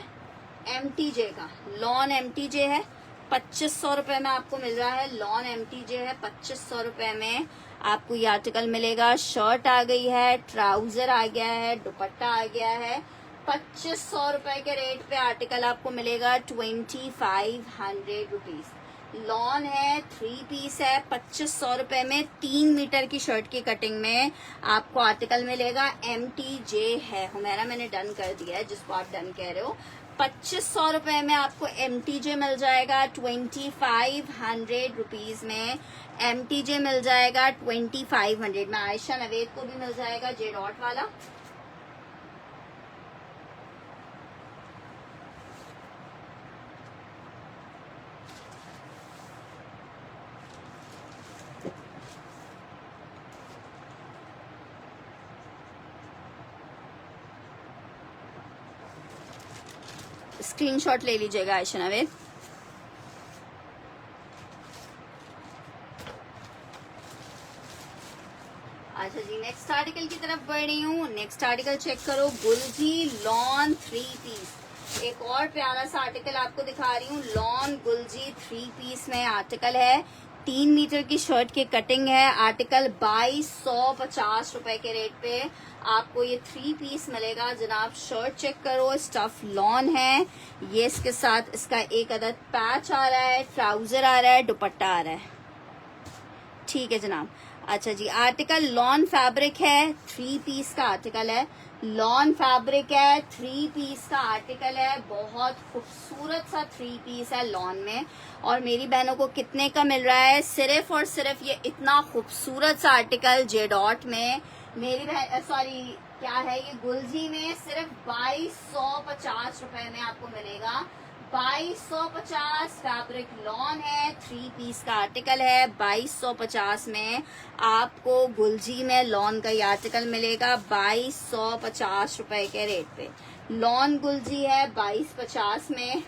MTJ का, लॉन MTJ है, 2500 रुपए में आपको मिल रहा है। लॉन MTJ है, 2500 रुपए में आपको ये आर्टिकल मिलेगा। शर्ट आ गई है, ट्राउजर आ गया है, दुपट्टा आ गया है। 2500 रुपए के रेट पे आर्टिकल आपको मिलेगा 2500 रुपीज। लॉन है, 3 पीस है, 2500 रुपए में 3 मीटर की शर्ट की कटिंग में आपको आर्टिकल मिलेगा। MTJ है, हुमैरा मैंने डन कर दिया है जिसको आप डन कह रहे हो। 2500 रुपए में आपको MTJ मिल जाएगा। 2500 रुपीज में MTJ मिल जाएगा। 2500 में आयशा नवेद को भी मिल जाएगा जे डॉट वाला। स्क्रीनशॉट ले लीजिएगा आयशा नवेद। अच्छा जी, नेक्स्ट आर्टिकल की तरफ बढ़ रही हूँ। नेक्स्ट आर्टिकल चेक करो, गुलजी लॉन 3 पीस। एक और प्यारा सा आर्टिकल आपको दिखा रही हूँ। लॉन गुलजी 3 पीस में आर्टिकल है, 3 मीटर की शर्ट की कटिंग है। आर्टिकल 2250 रुपए के रेट पे आपको ये 3 पीस मिलेगा। जनाब शर्ट चेक करो, स्टफ लॉन है, ये इसके साथ इसका एक अदद पैच आ रहा है, ट्राउजर आ रहा है, दुपट्टा आ रहा है। ठीक है जनाब। अच्छा जी, आर्टिकल लॉन फैब्रिक है, 3 पीस का आर्टिकल है। लॉन फैब्रिक है, 3 पीस का आर्टिकल है, बहुत खूबसूरत सा 3 पीस है लॉन में। और मेरी बहनों को कितने का मिल रहा है? सिर्फ और सिर्फ ये इतना खूबसूरत सा आर्टिकल जे डॉट में मेरी बहन सॉरी क्या है ये गुलजी में सिर्फ 2250 रुपए में आपको मिलेगा। 2250 फैब्रिक लॉन है, 3 पीस का आर्टिकल है। 2250 में आपको गुलजी में लॉन का ये आर्टिकल मिलेगा 2250 रुपए के रेट पे। लॉन गुलजी है, 2250 में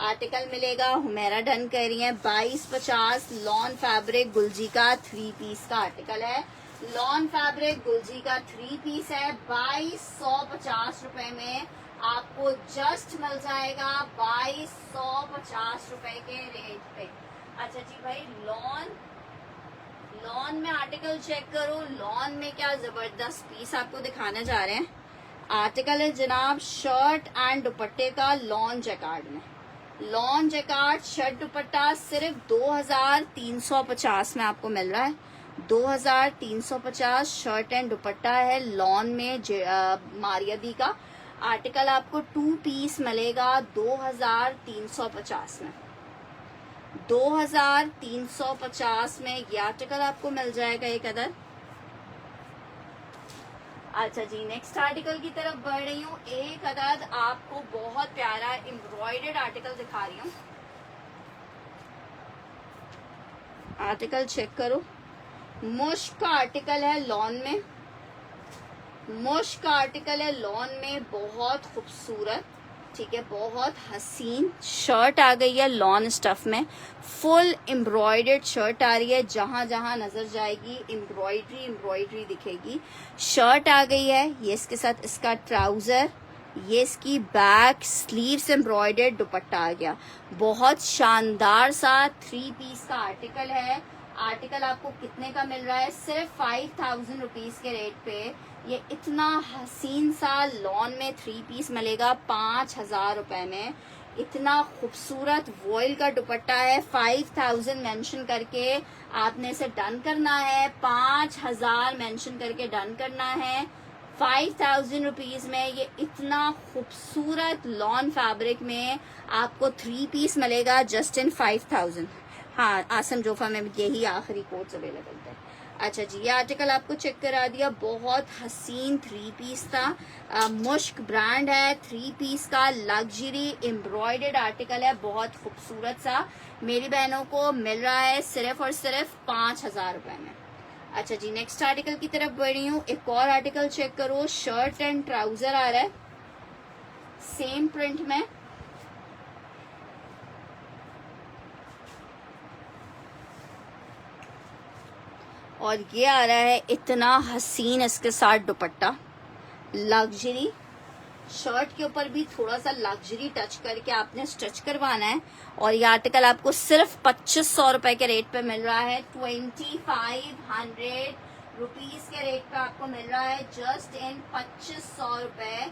आर्टिकल मिलेगा। हुमैरा डन कर रही है 2250। लॉन फैब्रिक गुलजी का 3 पीस का आर्टिकल है। लॉन फैब्रिक गुलजी का 3 पीस है, 2250 रुपए में आपको जस्ट मिल जाएगा 2250 रुपए के रेट पे। अच्छा जी भाई, लॉन में आर्टिकल चेक करो। लॉन में क्या जबरदस्त पीस आपको दिखाने जा रहे हैं। आर्टिकल है जनाब शर्ट एंड दुपट्टे का लॉन जैकार्ड में। लॉन जैकार्ड शर्ट दुपट्टा सिर्फ 2350 में आपको मिल रहा है। 2350 शर्ट एंड दुपट्टा है लॉन में मारियादी का। आर्टिकल आपको 2 पीस मिलेगा 2350 में। 2350 में ये आर्टिकल आपको मिल जाएगा एक अदर। अच्छा जी, नेक्स्ट आर्टिकल की तरफ बढ़ रही हूँ। एक अदद आपको बहुत प्यारा एम्ब्रॉयडर्ड आर्टिकल दिखा रही हूँ। आर्टिकल चेक करो, मुश्क का आर्टिकल है लॉन में। मुश्क का आर्टिकल है लॉन में, बहुत खूबसूरत, ठीक है, बहुत हसीन शर्ट आ गई है लॉन स्टफ में। फुल एम्ब्रॉयडर्ड शर्ट आ रही है, जहां जहां नजर जाएगी एम्ब्रॉयडरी दिखेगी। शर्ट आ गई है, ये इसके साथ इसका ट्राउजर, ये इसकी बैक स्लीव्स एम्ब्रॉयडर्ड दुपट्टा आ गया। बहुत शानदार सा 3 पीस का आर्टिकल है। आर्टिकल आपको कितने का मिल रहा है? सिर्फ 5000 रुपीज के रेट पे ये इतना हसीन सा लॉन में 3 पीस मिलेगा 5000 रुपए में। इतना खूबसूरत वॉइल का दुपट्टा है। 5000 मेंशन करके आपने इसे डन करना है, 5000 मेंशन करके डन करना है। 5000 रुपीज में ये इतना खूबसूरत लॉन फैब्रिक में आपको 3 पीस मिलेगा जस्ट इन 5000। हाँ, आसम जोफा में यही आखिरी कोड्स अवेलेबल थे। अच्छा जी, ये आर्टिकल आपको चेक करा दिया। बहुत हसीन 3 पीस था। मुश्क ब्रांड है, 3 पीस का लग्जरी एम्ब्रॉयडर्ड आर्टिकल है, बहुत खूबसूरत सा। मेरी बहनों को मिल रहा है सिर्फ और सिर्फ 5000 रुपए में। अच्छा जी, नेक्स्ट आर्टिकल की तरफ बढ़ रही हूँ। एक और आर्टिकल चेक करो, शर्ट एंड ट्राउजर आ रहा है सेम प्रिंट में। और ये आ रहा है इतना हसीन, इसके साथ दुपट्टा लग्जरी। शर्ट के ऊपर भी थोड़ा सा लग्जरी टच करके आपने स्टिच करवाना है। और ये आर्टिकल आपको सिर्फ 2500 रुपए के रेट पे मिल रहा है। 2500 रुपीज के रेट पे आपको मिल रहा है जस्ट इन 2500 रुपए।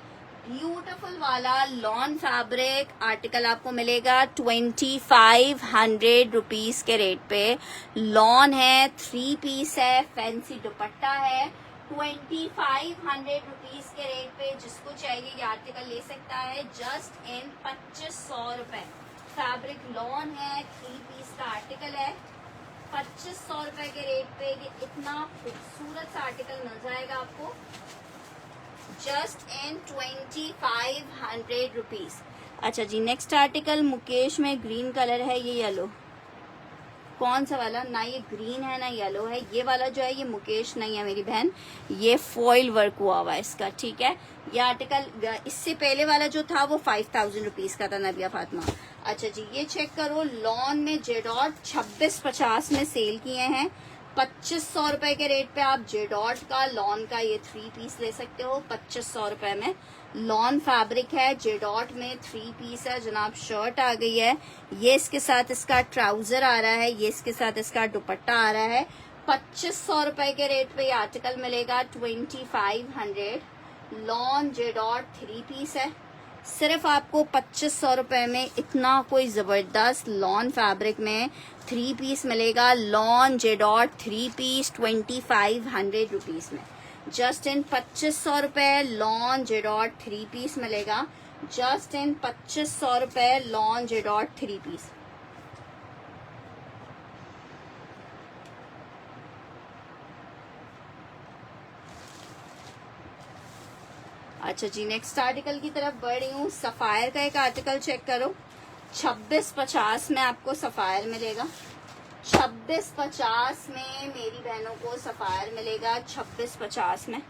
ब्यूटीफुल वाला लॉन फैब्रिक आर्टिकल आपको मिलेगा 2500 रुपीज के रेट पे। लॉन है, 3 पीस है, फैंसी दुपट्टा है। 2500 रुपीज के रेट पे जिसको चाहिए ये आर्टिकल ले सकता है जस्ट इन 2500 रुपए। फैब्रिक लॉन है, 3 पीस का आर्टिकल है। 2500 रुपए के रेट पे ये इतना खूबसूरत सा आर्टिकल मिल जाएगा आपको जस्ट इन 2500 रुपीज। अच्छा जी, नेक्स्ट आर्टिकल मुकेश में ग्रीन कलर है, ये येलो। कौन सा वाला? ना ये ग्रीन है ना येलो है। ये वाला जो है ये मुकेश नहीं है मेरी बहन, ये फॉइल वर्क हुआ हुआ है इसका, ठीक है। ये आर्टिकल इससे पहले वाला जो था वो 5000 रुपीज का था, नबिया फातिमा। अच्छा जी, ये चेक करो, लॉन में जेडॉट 2650 में सेल किए हैं। 2500 रुपए के रेट पे आप जेडॉट का लॉन का ये 3 पीस ले सकते हो 2500 रुपए में। लॉन फैब्रिक है, जेडॉट में 3 पीस है जनाब। शर्ट आ गई है, ये इसके साथ इसका ट्राउजर आ रहा है, ये इसके साथ इसका दुपट्टा आ रहा है। 2500 रुपए के रेट पे ये आर्टिकल मिलेगा 2500। लॉन जेडॉट 3 पीस है, सिर्फ आपको 2500 रुपए में इतना कोई जबरदस्त लॉन फैब्रिक में 3 पीस मिलेगा। लॉन जेडॉट 3 पीस 2500 रुपीज में जस्ट इन 2500 रुपए। लॉन जेडॉट 3 पीस मिलेगा जस्ट इन 2500 रुपए। Lawn Z dot 3 piece. अच्छा जी, नेक्स्ट आर्टिकल की तरफ बढ़ रही हूँ। सफायर का एक आर्टिकल चेक करो, 2650 में आपको सफायर मिलेगा। 2650 में मेरी बहनों को सफायर मिलेगा 2650 में।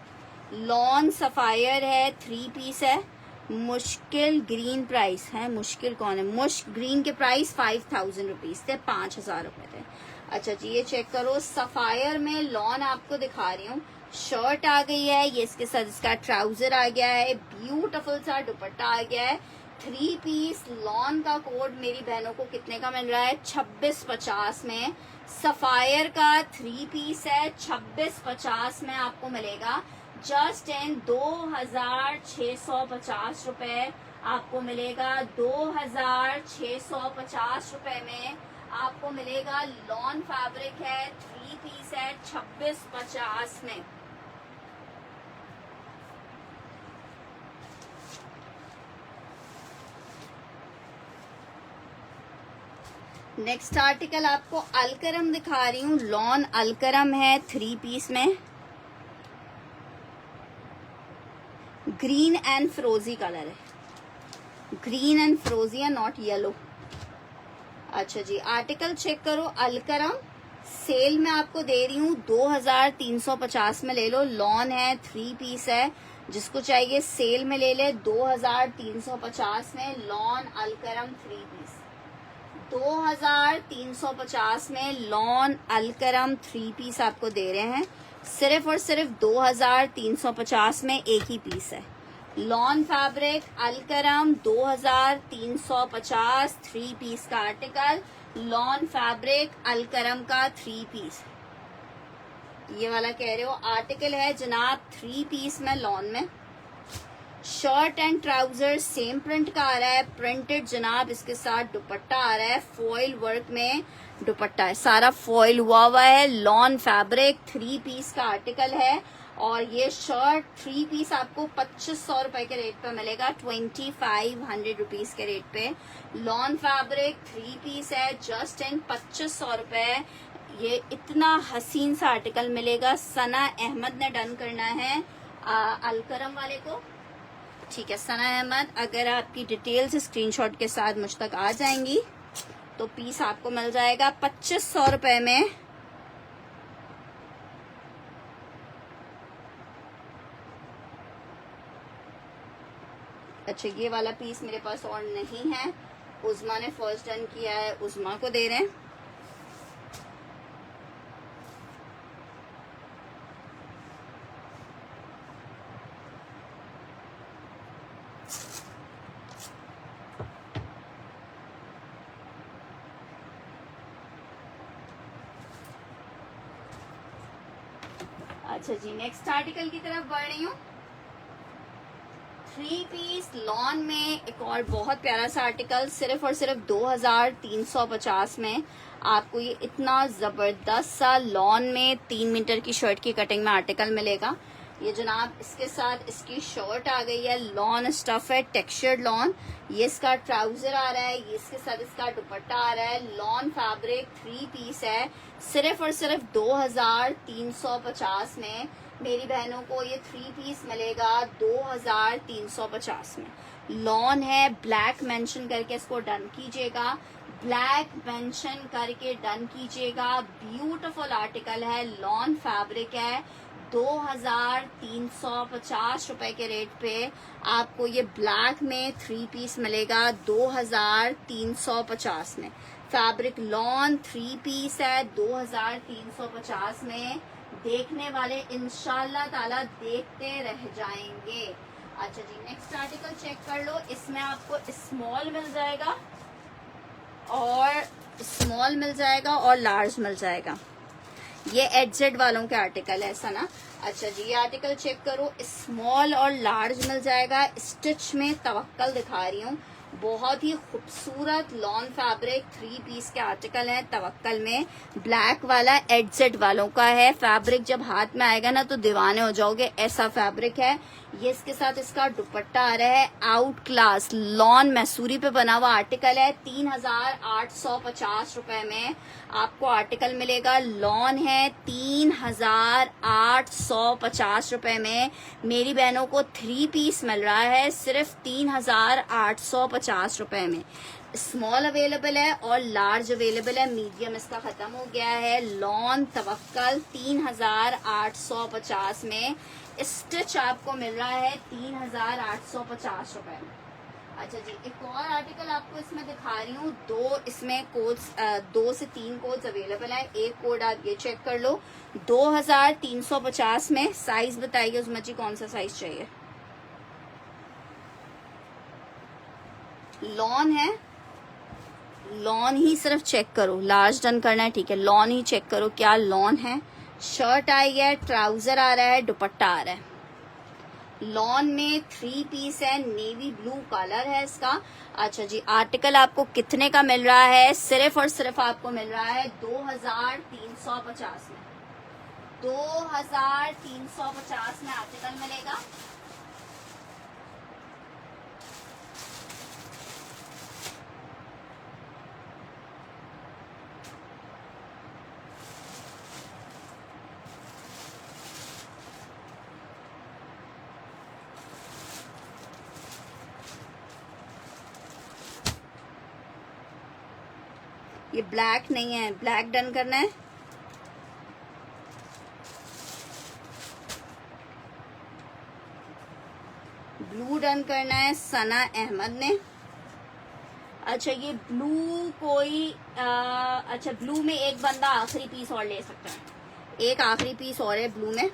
लॉन सफायर है, 3 पीस है। मुश्किल ग्रीन प्राइस है, मुश्किल कौन है? मुश्क ग्रीन के प्राइस 5000 रुपीज थे, 5000 रुपए थे। अच्छा जी, ये चेक करो, सफायर में लॉन आपको दिखा रही हूँ। शर्ट आ गई है, ये इसके साथ इसका ट्राउजर आ गया है, ब्यूटीफुल सा दुपट्टा आ गया है। 3 पीस लॉन का कोड मेरी बहनों को कितने का मिल रहा है? 2650 में। सफायर का 3 पीस है, 2650 में आपको मिलेगा जस्ट इन 2650 रुपए आपको मिलेगा। 2650 रुपए में आपको मिलेगा। लॉन फैब्रिक है, 3 पीस है, 2650 में। नेक्स्ट आर्टिकल आपको अलकरम दिखा रही हूँ। लॉन अलकरम है, 3 पीस में, ग्रीन एंड फ्रोजी कलर है, ग्रीन एंड फ्रोजी है, नॉट येलो। अच्छा जी, आर्टिकल चेक करो। अलकरम सेल में आपको दे रही हूँ 2350 में ले लो। लॉन है, 3 पीस है, जिसको चाहिए सेल में ले ले। 2350 में लॉन अलकरम 3 पीस। 2350 में लॉन अलकरम 3 पीस आपको दे रहे हैं। सिर्फ और सिर्फ 2350 में एक ही पीस है। लॉन फैब्रिक अलकरम 2350 3 पीस का आर्टिकल। लॉन फैब्रिक अलकरम का 3 पीस, ये वाला कह रहे हो आर्टिकल है जनाब, 3 पीस में लॉन में। Shirt and trouser same print का आ रहा है, प्रिंटेड जनाब। इसके साथ दुपट्टा आ रहा है, फॉइल वर्क में दुपट्टा है, सारा फॉइल हुआ है। लॉन फैब्रिक 3 पीस का आर्टिकल है। और ये शर्ट 3 पीस आपको 2500 रुपए के रेट पे मिलेगा, 2500 रुपीज के रेट पे। लॉन फैब्रिक 3 पीस है, जस्ट इन 2500 रुपए। ये इतना हसीन सा आर्टिकल मिलेगा। सना अहमद ने डन करना है अलकरम वाले को, ठीक है। सना अहमद, अगर आपकी डिटेल्स स्क्रीनशॉट के साथ मुझ तक आ जाएंगी तो पीस आपको मिल जाएगा 2500 रुपए में। अच्छा, ये वाला पीस मेरे पास और नहीं है, उज़मा ने फर्स्ट डन किया है, उज़मा को दे रहे हैं। अच्छा जी, नेक्स्ट आर्टिकल की तरफ बढ़ रही हूँ। 3 पीस लॉन में एक और बहुत प्यारा सा आर्टिकल, सिर्फ और सिर्फ 2350 में आपको ये इतना जबरदस्त सा लॉन में 3 मीटर की शर्ट की कटिंग में आर्टिकल मिलेगा। ये जनाब, इसके साथ इसकी शर्ट आ गई है, लॉन स्टफ है, टेक्सचर्ड लॉन। ये इसका ट्राउजर आ रहा है, ये इसके साथ इसका दुपट्टा आ रहा है। लॉन फैब्रिक 3 पीस है, सिर्फ और सिर्फ 2350 में मेरी बहनों को ये 3 पीस मिलेगा 2350 में। लॉन है, ब्लैक मेंशन करके इसको डन कीजिएगा, ब्लैक मेंशन करके डन कीजिएगा। ब्यूटीफुल आर्टिकल है, लॉन फैब्रिक है, 2350 रुपए के रेट पे आपको ये ब्लैक में 3 पीस मिलेगा 2350 में। फैब्रिक लॉन 3 पीस है 2350 में। देखने वाले इंशाल्लाह ताला देखते रह जाएंगे। अच्छा जी, नेक्स्ट आर्टिकल चेक कर लो। इसमें आपको स्मॉल मिल जाएगा और लार्ज मिल जाएगा। ये एडजेड वालों के आर्टिकल है, ऐसा ना। अच्छा जी, ये आर्टिकल चेक करो, स्मॉल और लार्ज मिल जाएगा। स्टिच में तवक्कल दिखा रही हूँ, बहुत ही खूबसूरत लॉन फैब्रिक 3 पीस के आर्टिकल है तवक्कल में। ब्लैक वाला एडजेड वालों का है। फैब्रिक जब हाथ में आएगा ना तो दीवाने हो जाओगे, ऐसा फैब्रिक है। ये इसके साथ इसका दुपट्टा आ रहा है, आउट क्लास लॉन मैसूरी पे बना हुआ आर्टिकल है। 3850 रुपए में आपको आर्टिकल मिलेगा। लॉन है 3850 रुपए में। मेरी बहनों को 3 पीस मिल रहा है सिर्फ 3850 रुपए में। स्मॉल अवेलेबल है और लार्ज अवेलेबल है, मीडियम इसका खत्म हो गया है। लॉन तवक्कल 3850 में। स्टिच आपको मिल रहा है 3850 रुपए में। अच्छा जी, एक और आर्टिकल आपको इसमें दिखा रही हूँ। इसमें कोड्स 2 से 3 कोड्स अवेलेबल है। एक कोड आप ये चेक कर लो, 2350 में। साइज बताइए उसमें जी, कौन सा साइज चाहिए। लॉन है, लॉन ही सिर्फ चेक करो, लार्ज डन करना है, ठीक है। लॉन ही चेक करो क्या लॉन है। शर्ट आई है, ट्राउजर आ रहा है, दुपट्टा आ रहा है। लॉन में 3 पीस है, नेवी ब्लू कलर है इसका। अच्छा जी, आर्टिकल आपको कितने का मिल रहा है? सिर्फ और सिर्फ आपको मिल रहा है 2350 में। 2350 में आर्टिकल मिलेगा। ये ब्लैक नहीं है, ब्लैक डन करना है। ब्लू डन करना है सना अहमद ने। अच्छा ये ब्लू कोई अच्छा ब्लू में एक बंदा आखिरी पीस और ले सकता है, एक आखिरी पीस और है ब्लू में।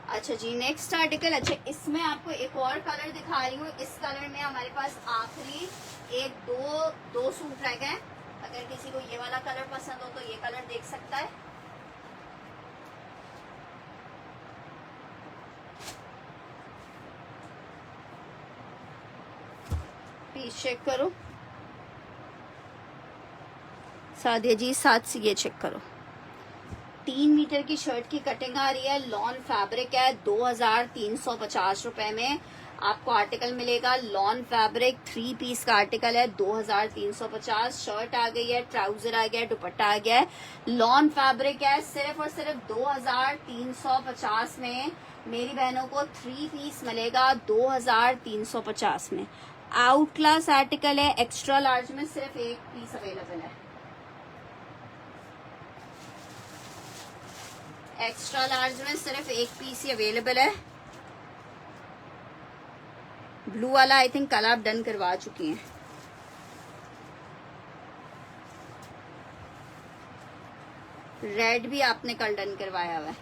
अच्छा जी, नेक्स्ट आर्टिकल। अच्छा इसमें आपको एक और कलर दिखा रही हूँ। इस कलर में हमारे पास आखिरी एक दो सूट रह गए। अगर किसी को ये वाला कलर पसंद हो तो ये कलर देख सकता है। पीस चेक करो सादिया जी, साथ से ये चेक करो। 3 मीटर की शर्ट की कटिंग आ रही है, लॉन फैब्रिक है। 2350 रुपए में आपको आर्टिकल मिलेगा। लॉन फैब्रिक 3 पीस का आर्टिकल है। 2350 शर्ट आ गई है, ट्राउजर आ गया है, दुपट्टा आ गया है। लॉन फैब्रिक है। सिर्फ और सिर्फ 2350 में मेरी बहनों को 3 पीस मिलेगा। 2350 में आउट क्लास आर्टिकल है। एक्स्ट्रा लार्ज में सिर्फ एक पीस अवेलेबल है। एक्स्ट्रा लार्ज में सिर्फ एक पीस ही अवेलेबल है। ब्लू वाला आई थिंक कल आप डन करवा चुकी हैं। रेड भी आपने कल डन करवाया हुआ है।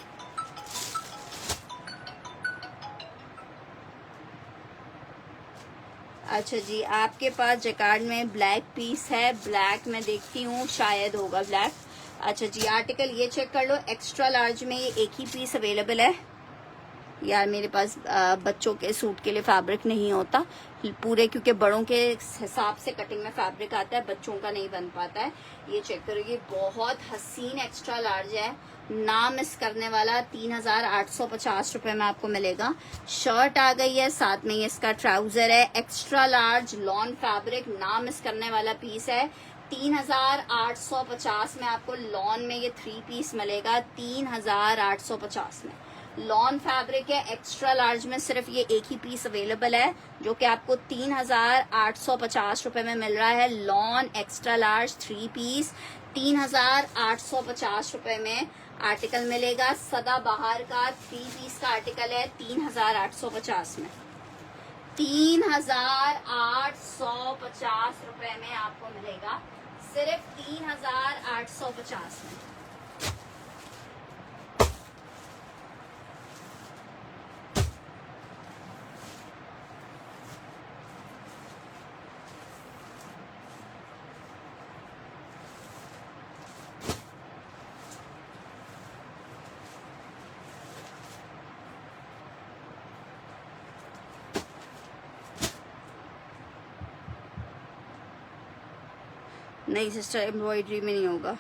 अच्छा जी, आपके पास जैकार्ड में ब्लैक पीस है। ब्लैक में देखती हूँ, शायद होगा ब्लैक। अच्छा जी, आर्टिकल ये चेक कर लो। एक्स्ट्रा लार्ज में ये एक ही पीस अवेलेबल है। यार मेरे पास बच्चों के सूट के लिए फैब्रिक नहीं होता पूरे, क्योंकि बड़ों के हिसाब से कटिंग में फैब्रिक आता है, बच्चों का नहीं बन पाता है। ये चेक करो, ये बहुत हसीन एक्स्ट्रा लार्ज है, ना मिस करने वाला। 3850 रुपए में आपको मिलेगा। शर्ट आ गई है, साथ में ये इसका ट्राउजर है। एक्स्ट्रा लार्ज लॉन फैब्रिक, ना मिस करने वाला पीस है। 3850 में आपको लॉन में ये 3 पीस मिलेगा। 3850 में लॉन फैब्रिक है। एक्स्ट्रा लार्ज में सिर्फ ये एक ही पीस अवेलेबल है, जो कि आपको 3850 रुपए में मिल रहा है। लॉन एक्स्ट्रा लार्ज 3 पीस 3850 रुपए में आर्टिकल मिलेगा। सदाबहार का 3 पीस का आर्टिकल है। 3850 में 3850 रुपए में आपको मिलेगा। सिर्फ 3850 में। नहीं सिस्टर, एम्ब्रॉयडरी में नहीं होगा।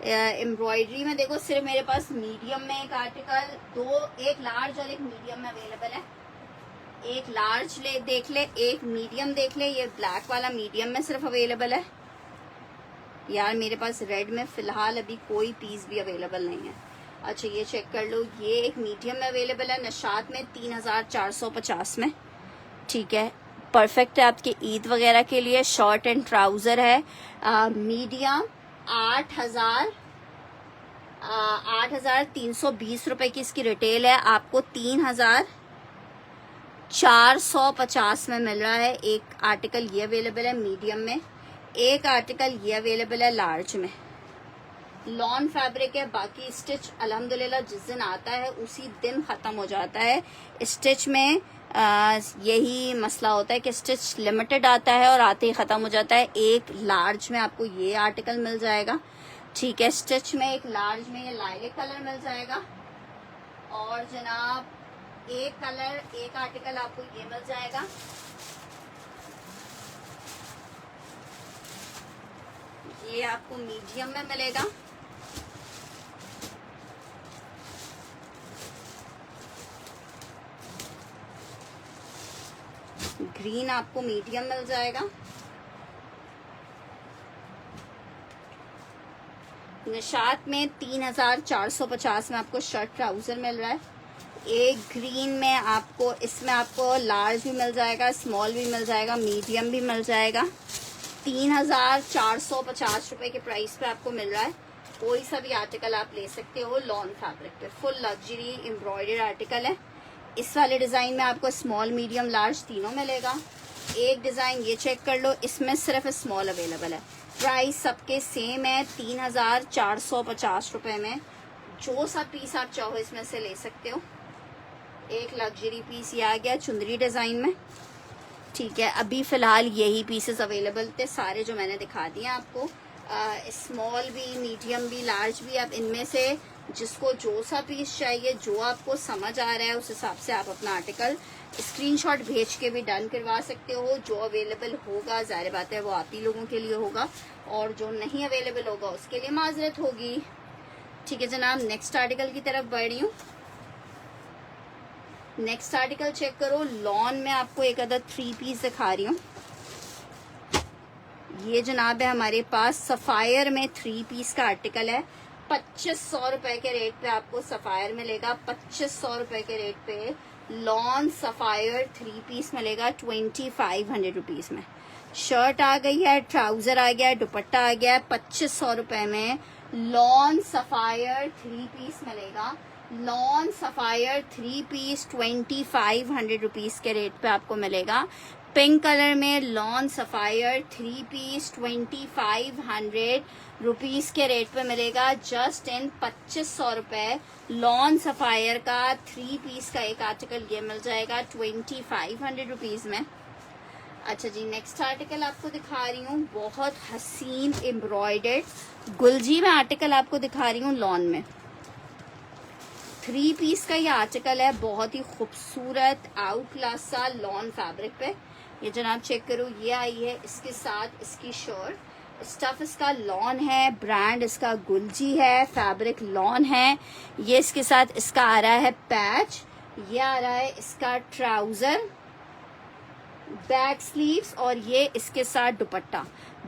एम्ब्रॉयडरी में देखो, सिर्फ मेरे पास मीडियम में एक आर्टिकल एक लार्ज और एक मीडियम में अवेलेबल है। एक लार्ज देख ले, एक मीडियम देख ले। ये ब्लैक वाला मीडियम में सिर्फ अवेलेबल है। यार मेरे पास रेड में फिलहाल अभी कोई पीस भी अवेलेबल नहीं है। अच्छा ये चेक कर लो, ये एक मीडियम में अवेलेबल है, नशात में 3450 में। ठीक है, परफेक्ट है आपके ईद वगैरह के लिए। शॉर्ट एंड ट्राउजर है। मीडियम 8,320 रुपए की इसकी रिटेल है। आपको 3450 450 में मिल रहा है। एक आर्टिकल ये अवेलेबल है मीडियम में, एक आर्टिकल ये अवेलेबल है लार्ज में। लॉन फैब्रिक है, बाकी स्टिच अल्हम्दुलिल्लाह जिस दिन आता है उसी दिन ख़त्म हो जाता है। स्टिच में यही मसला होता है कि स्टिच लिमिटेड आता है और आते ही ख़त्म हो जाता है। एक लार्ज में आपको ये आर्टिकल मिल जाएगा, ठीक है। स्टिच में एक लार्ज में ये लाइलिक कलर मिल जाएगा, और जनाब एक कलर एक आर्टिकल आपको ये मिल जाएगा। ये आपको मीडियम में मिलेगा। ग्रीन आपको मीडियम मिल जाएगा। निशात में 3450 में आपको शर्ट ट्राउजर मिल रहा है। एक ग्रीन में आपको, इसमें आपको लार्ज भी मिल जाएगा, स्मॉल भी मिल जाएगा, मीडियम भी मिल जाएगा। 3450 रुपए के प्राइस पे आपको मिल रहा है। कोई सा भी आर्टिकल आप ले सकते हो लॉन फैब्रिक पे। फुल लग्जरी एम्ब्रॉयडर्ड आर्टिकल है। इस वाले डिजाइन में आपको स्मॉल मीडियम लार्ज तीनों मिलेगा। एक डिजाइन ये चेक कर लो, इसमें सिर्फ स्मॉल अवेलेबल है। प्राइस सबके सेम है 3450 रुपए में। जो सा पीस आप चाहो इसमें से ले सकते हो। एक लग्जरी पीस ये आ गया चुंदरी डिजाइन में, ठीक है। अभी फिलहाल यही पीसेस अवेलेबल थे सारे जो मैंने दिखा दिए आपको। स्मॉल भी, मीडियम भी, लार्ज भी। आप इनमें से जिसको जो सा पीस चाहिए, जो आपको समझ आ रहा है, उस हिसाब से आप अपना आर्टिकल स्क्रीनशॉट भेज के भी डन करवा सकते हो। जो अवेलेबल होगा जाहिर बात है वो आप ही लोगों के लिए होगा, और जो नहीं अवेलेबल होगा उसके लिए माजरत होगी, ठीक है जनाब। नेक्स्ट आर्टिकल की तरफ बढ़ रही हूँ। नेक्स्ट आर्टिकल चेक करो। लॉन में आपको एक अदर 3 पीस दिखा रही हूँ। ये जनाब है हमारे पास सफायर में 3 पीस का आर्टिकल है। 2500 रुपए के रेट पे आपको सफायर मिलेगा। 2500 रुपए के रेट पे लॉन सफायर 3 पीस मिलेगा 2500 रुपीज में। शर्ट आ गई है, ट्राउजर आ गया है, दुपट्टा आ गया है। 2500 रुपए में लॉन सफायर 3 पीस मिलेगा। लॉन सफायर 3 पीस 2500 रुपीज के रेट पे आपको मिलेगा। पिंक कलर में लॉन सफायर 3 पीस 2500 रुपीज के रेट पे मिलेगा। जस्ट इन 2500 रुपए लॉन सफायर का 3 पीस का एक आर्टिकल ये मिल जाएगा 2500 रुपीज में। अच्छा जी, नेक्स्ट आर्टिकल आपको दिखा रही हूँ। बहुत हसीन एम्ब्रॉयडर्ड गुलजी में आर्टिकल आपको दिखा रही हूँ लॉन में। 3 पीस का ये आर्टिकल है, बहुत ही खूबसूरत आउट क्लास सा लॉन फैब्रिक पे। ये जनाब चेक करो, ये आई है इसके साथ इसकी शर्ट। स्टफ इसका लॉन है, ब्रांड इसका गुलजी है, फैब्रिक लॉन है। ये इसके साथ इसका आ रहा है पैच, ये आ रहा है इसका ट्राउजर, बैक स्लीव्स, और ये इसके साथ दुपट्टा।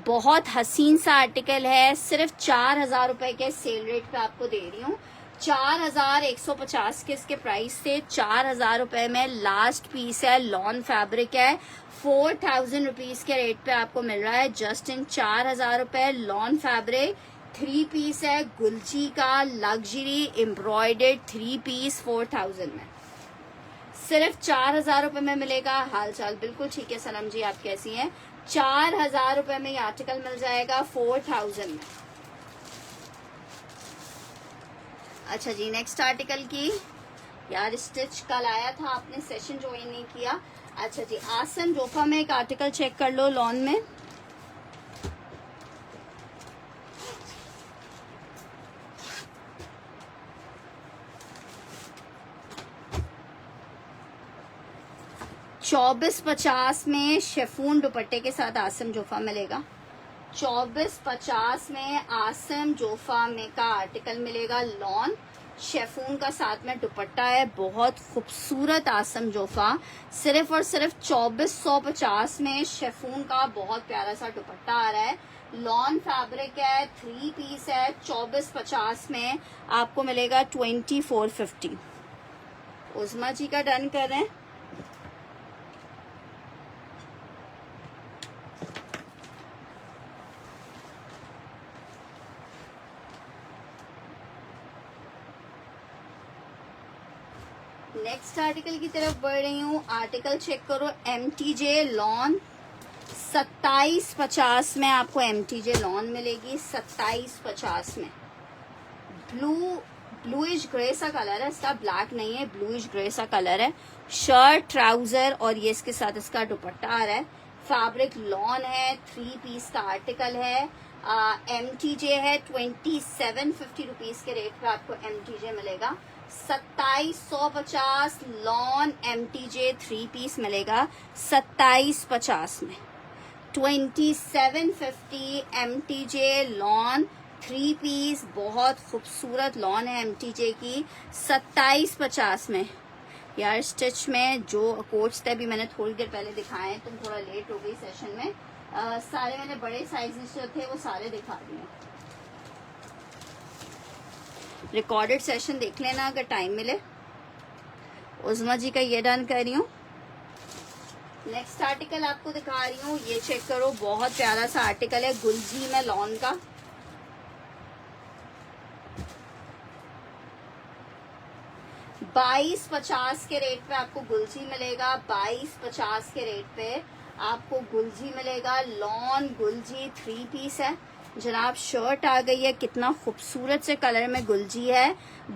बहुत हसीन सा आर्टिकल है। सिर्फ 4000 रुपए के सेल रेट पे आपको दे रही हूँ। 4150 के इसके प्राइस से 4000 रुपए में लास्ट पीस है। लॉन फैब्रिक है। 4000 रुपीज के रेट पे आपको मिल रहा है। जस्ट इन 4000 रुपए लॉन फैब्रिक 3 पीस है गुलजी का लग्जरी एम्ब्रॉयडर्ड 3 पीस 4000 में। सिर्फ 4000 रुपए में मिलेगा। हाल चाल बिल्कुल ठीक है सनम जी, आप कैसी हैं? 4000 रुपए में ये आर्टिकल मिल जाएगा 4000 में। अच्छा जी, नेक्स्ट आर्टिकल की यार स्टिच कल आया था, आपने सेशन ज्वाइन नहीं किया। अच्छा जी, आसन जोफा में एक आर्टिकल चेक कर लो लॉन में। $24.50 में शेफून दुपट्टे के साथ आसम जोफा मिलेगा। 24.50 में आसम जोफा में का आर्टिकल मिलेगा लॉन। शेफून का साथ में दुपट्टा है। बहुत खूबसूरत आसम जोफा। सिर्फ और सिर्फ 2450 में शेफून का बहुत प्यारा सा दुपट्टा आ रहा है। लॉन फैब्रिक है, 3 पीस है। 2450 में आपको मिलेगा 2450। उस्मा जी का डन कर रहे हैं। नेक्स्ट आर्टिकल की तरफ बढ़ रही हूँ। आर्टिकल चेक करो, MTJ लॉन 2750 में आपको MTJ लॉन मिलेगी, 2750 में। ब्लूइश ग्रे सा कलर है इसका, ब्लैक नहीं है, ब्लूइश ग्रे सा कलर है। शर्ट, ट्राउजर और ये इसके साथ इसका दुपट्टा आ रहा है। फैब्रिक लॉन है, 3 पीस का आर्टिकल है। MTJ है 2750 रुपीज के रेट पे आपको MTJ मिलेगा। 2750 लॉन MTJ 3 पीस मिलेगा 2750 में। 2750 MTJ लॉन 3 पीस, बहुत खूबसूरत लॉन है MTJ की 2750 में। यार स्टिच में जो कोट्स थे अभी मैंने थोड़ी देर पहले दिखाए हैं, तुम थोड़ा लेट हो गई सेशन में। सारे मैंने बड़े साइजेस जो थे वो सारे दिखा दिए। रिकॉर्डेड सेशन देख लेना अगर टाइम मिले। उज़मा जी का ये डन कर रही हूँ। नेक्स्ट आर्टिकल आपको दिखा रही हूँ, ये चेक करो, बहुत प्यारा सा आर्टिकल है गुलजी में लॉन का। $22.50 के रेट पे आपको गुलजी मिलेगा। 22.50 के रेट पे आपको गुलजी मिलेगा। लॉन गुलजी 3 पीस है जनाब। शर्ट आ गई है, कितना खूबसूरत से कलर में गुलजी है।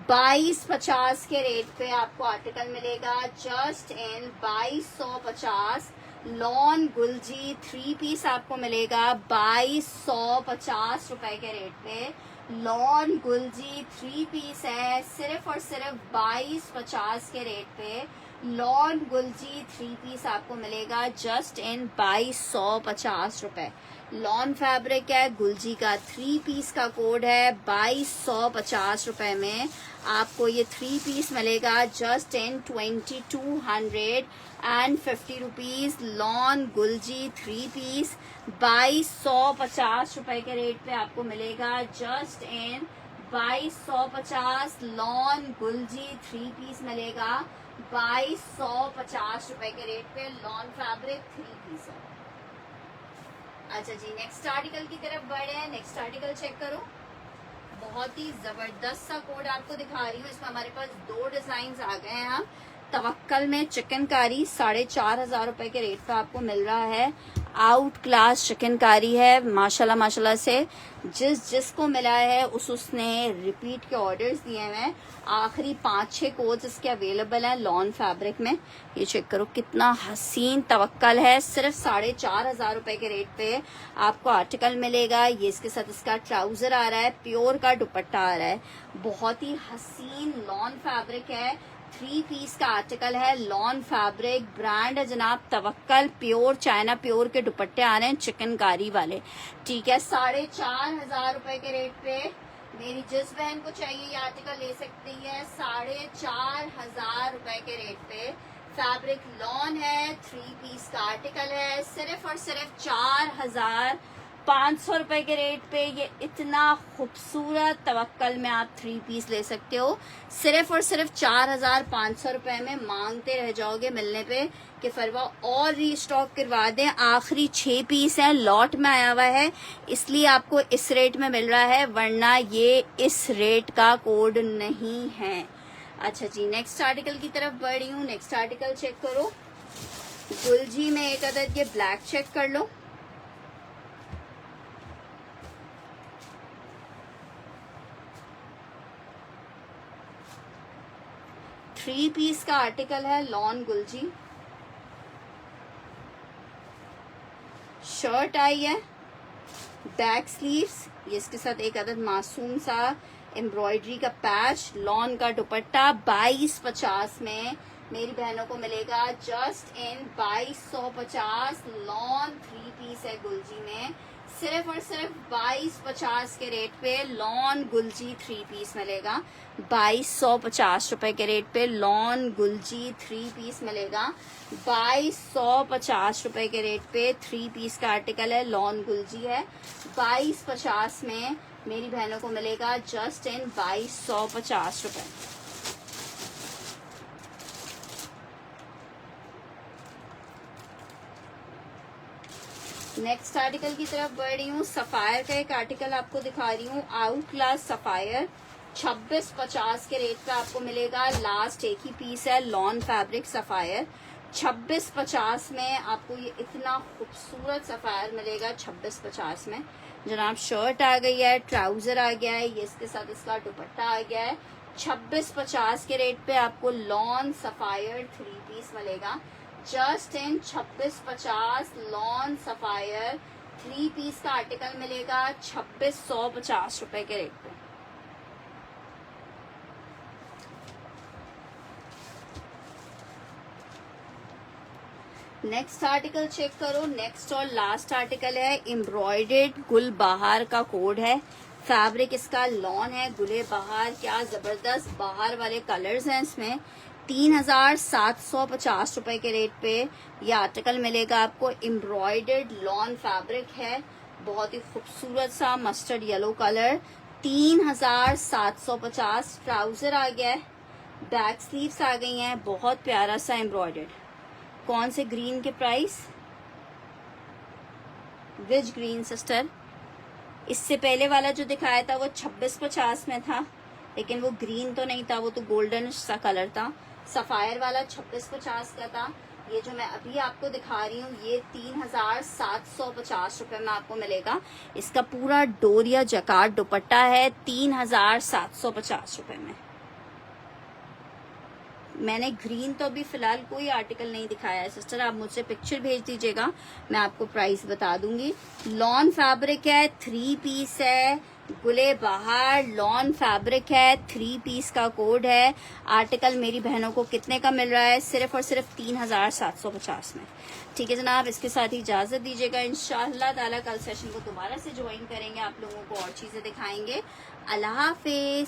22.50 के रेट पे आपको आर्टिकल मिलेगा। Just in 2250 lawn Gulljee 3 piece आपको मिलेगा 2250 रुपए के रेट पे। लॉन गुलजी 3 पीस है, सिर्फ और सिर्फ 2250 के रेट पे। लॉन गुलजी 3 पीस आपको मिलेगा जस्ट इन 2250 रुपए। लॉन फैब्रिक है, गुलजी का 3 पीस का कोड है। 2250 रुपए में आपको ये 3 पीस मिलेगा just in 2250 rupees. Lawn Gulljee 3 piece 2250 रुपए के रेट पे आपको मिलेगा just in 2250। Lawn Gulljee 3 piece मिलेगा 2250 रुपए के रेट पे। लॉन फैब्रिक 3 पीस है। अच्छा जी, नेक्स्ट आर्टिकल की तरफ बढ़े हैं। नेक्स्ट आर्टिकल चेक करो, बहुत ही जबरदस्त सा कोड आपको दिखा रही हूँ। इसमें हमारे पास 2 डिजाइन आ गए हैं। यहाँ तवक्कल में चिकनकारी 4500 रुपए के रेट पे आपको मिल रहा है। आउट क्लास चिकनकारी है माशाल्लाह माशाल्लाह से। जिसको मिला है उसने रिपीट के ऑर्डर्स दिए हैं। आखिरी 5-6 कोड्स इसके अवेलेबल हैं लॉन फैब्रिक में। ये चेक करो कितना हसीन तवक्कल है। सिर्फ 4500 रुपए के रेट पे आपको आर्टिकल मिलेगा। ये इसके साथ इसका ट्राउजर आ रहा है, प्योर का दुपट्टा आ रहा है। बहुत ही हसीन लॉन फैब्रिक है। 3 पीस का आर्टिकल है। लॉन फैब्रिक ब्रांड है जनाब तवक्कल। प्योर चाइना प्योर के दुपट्टे आ रहे हैं चिकनकारी वाले, ठीक है। 4500 रुपए के रेट पे मेरी जिस बहन को चाहिए ये आर्टिकल ले सकती है। 4500 रुपए के रेट पे फैब्रिक लॉन है। 3 पीस का आर्टिकल है। सिर्फ और सिर्फ 4500 रुपए के रेट पे ये इतना खूबसूरत तवक्कल में आप 3 पीस ले सकते हो। सिर्फ और सिर्फ 4500 रुपए में। मांगते रह जाओगे मिलने पे कि फरवा और रीस्टॉक करवा दें। आखिरी 6 पीस हैं, लॉट में आया हुआ है, इसलिए आपको इस रेट में मिल रहा है, वरना ये इस रेट का कोड नहीं है। अच्छा जी, नेक्स्ट आर्टिकल की तरफ बढ़ रही हूँ। नेक्स्ट आर्टिकल चेक करो, गुलजी में एक अदद ये ब्लैक चेक कर लो। थ्री पीस का आर्टिकल है लॉन गुलजी। शर्ट आई है, बैक स्लीव्स, ये इसके साथ एक अदद मासूम सा एम्ब्रॉयडरी का पैच। लॉन का दुपट्टा 2250 में मेरी बहनों को मिलेगा जस्ट इन 2250। लॉन 3 पीस है गुलजी में। सिर्फ और सिर्फ 2250 के रेट पे लॉन गुलजी 3 पीस मिलेगा। 2250 रुपए के रेट पे लॉन गुलजी 3 पीस मिलेगा। 2250 रुपए के रेट पे 3 पीस का आर्टिकल है, लॉन गुलजी है। 2250 में मेरी बहनों को मिलेगा जस्ट इन 2250 रुपए। नेक्स्ट आर्टिकल की तरफ बढ़ रही हूँ। सफायर का एक आर्टिकल आपको दिखा रही हूँ, आउट क्लास सफायर। 2650 के रेट पे आपको मिलेगा। लास्ट एक ही पीस है, लॉन फैब्रिक सफायर। 2650 में आपको ये इतना खूबसूरत सफायर मिलेगा 2650 में। जनाब शर्ट आ गई है, ट्राउजर आ गया है, ये इसके साथ इसका दुपट्टा आ गया है। 2650 के रेट पे आपको लॉन सफायर 3 पीस मिलेगा। Just in 2650 lawn sapphire 3 piece का आर्टिकल मिलेगा 2650 रुपए के रेट पे। नेक्स्ट आर्टिकल चेक करो। नेक्स्ट और लास्ट आर्टिकल है, एम्ब्रॉयडर्ड गुल बहार का कोड है। फैब्रिक इसका लॉन है, गुले बहार। क्या जबरदस्त बाहर वाले कलर्स हैं इसमें। 3750 रुपए के रेट पे ये आर्टिकल मिलेगा आपको। एम्ब्रॉयडर्ड लॉन फैब्रिक है, बहुत ही खूबसूरत सा मस्टर्ड येलो कलर। 3750। ट्राउजर आ गया है, बैक स्लीव्स आ गई हैं, बहुत प्यारा सा एम्ब्रॉयडर्ड। कौन से ग्रीन के प्राइस? विच ग्रीन सिस्टर? इससे पहले वाला जो दिखाया था वो 2650 में था, लेकिन वो ग्रीन तो नहीं था, वो तो गोल्डन सा कलर था। सफायर वाला 2650 का था। ये जो मैं अभी आपको दिखा रही हूँ ये 3750 रुपए में आपको मिलेगा। इसका पूरा डोरिया जकार्ड दुपट्टा है 3750 रुपए में। मैंने ग्रीन तो अभी फिलहाल कोई आर्टिकल नहीं दिखाया है सिस्टर, आप मुझसे पिक्चर भेज दीजिएगा, मैं आपको प्राइस बता दूंगी। लॉन फैब्रिक है, 3 पीस है, गुले बहार लॉन फैब्रिक है, 3 पीस का कोड है। आर्टिकल मेरी बहनों को कितने का मिल रहा है? सिर्फ और सिर्फ 3750 में। ठीक है जनाब, इसके साथ ही इजाजत दीजिएगा। इंशाअल्लाह ताला कल सेशन को दोबारा से ज्वाइन करेंगे, आप लोगों को और चीजें दिखाएंगे। अल्लाह हाफिज।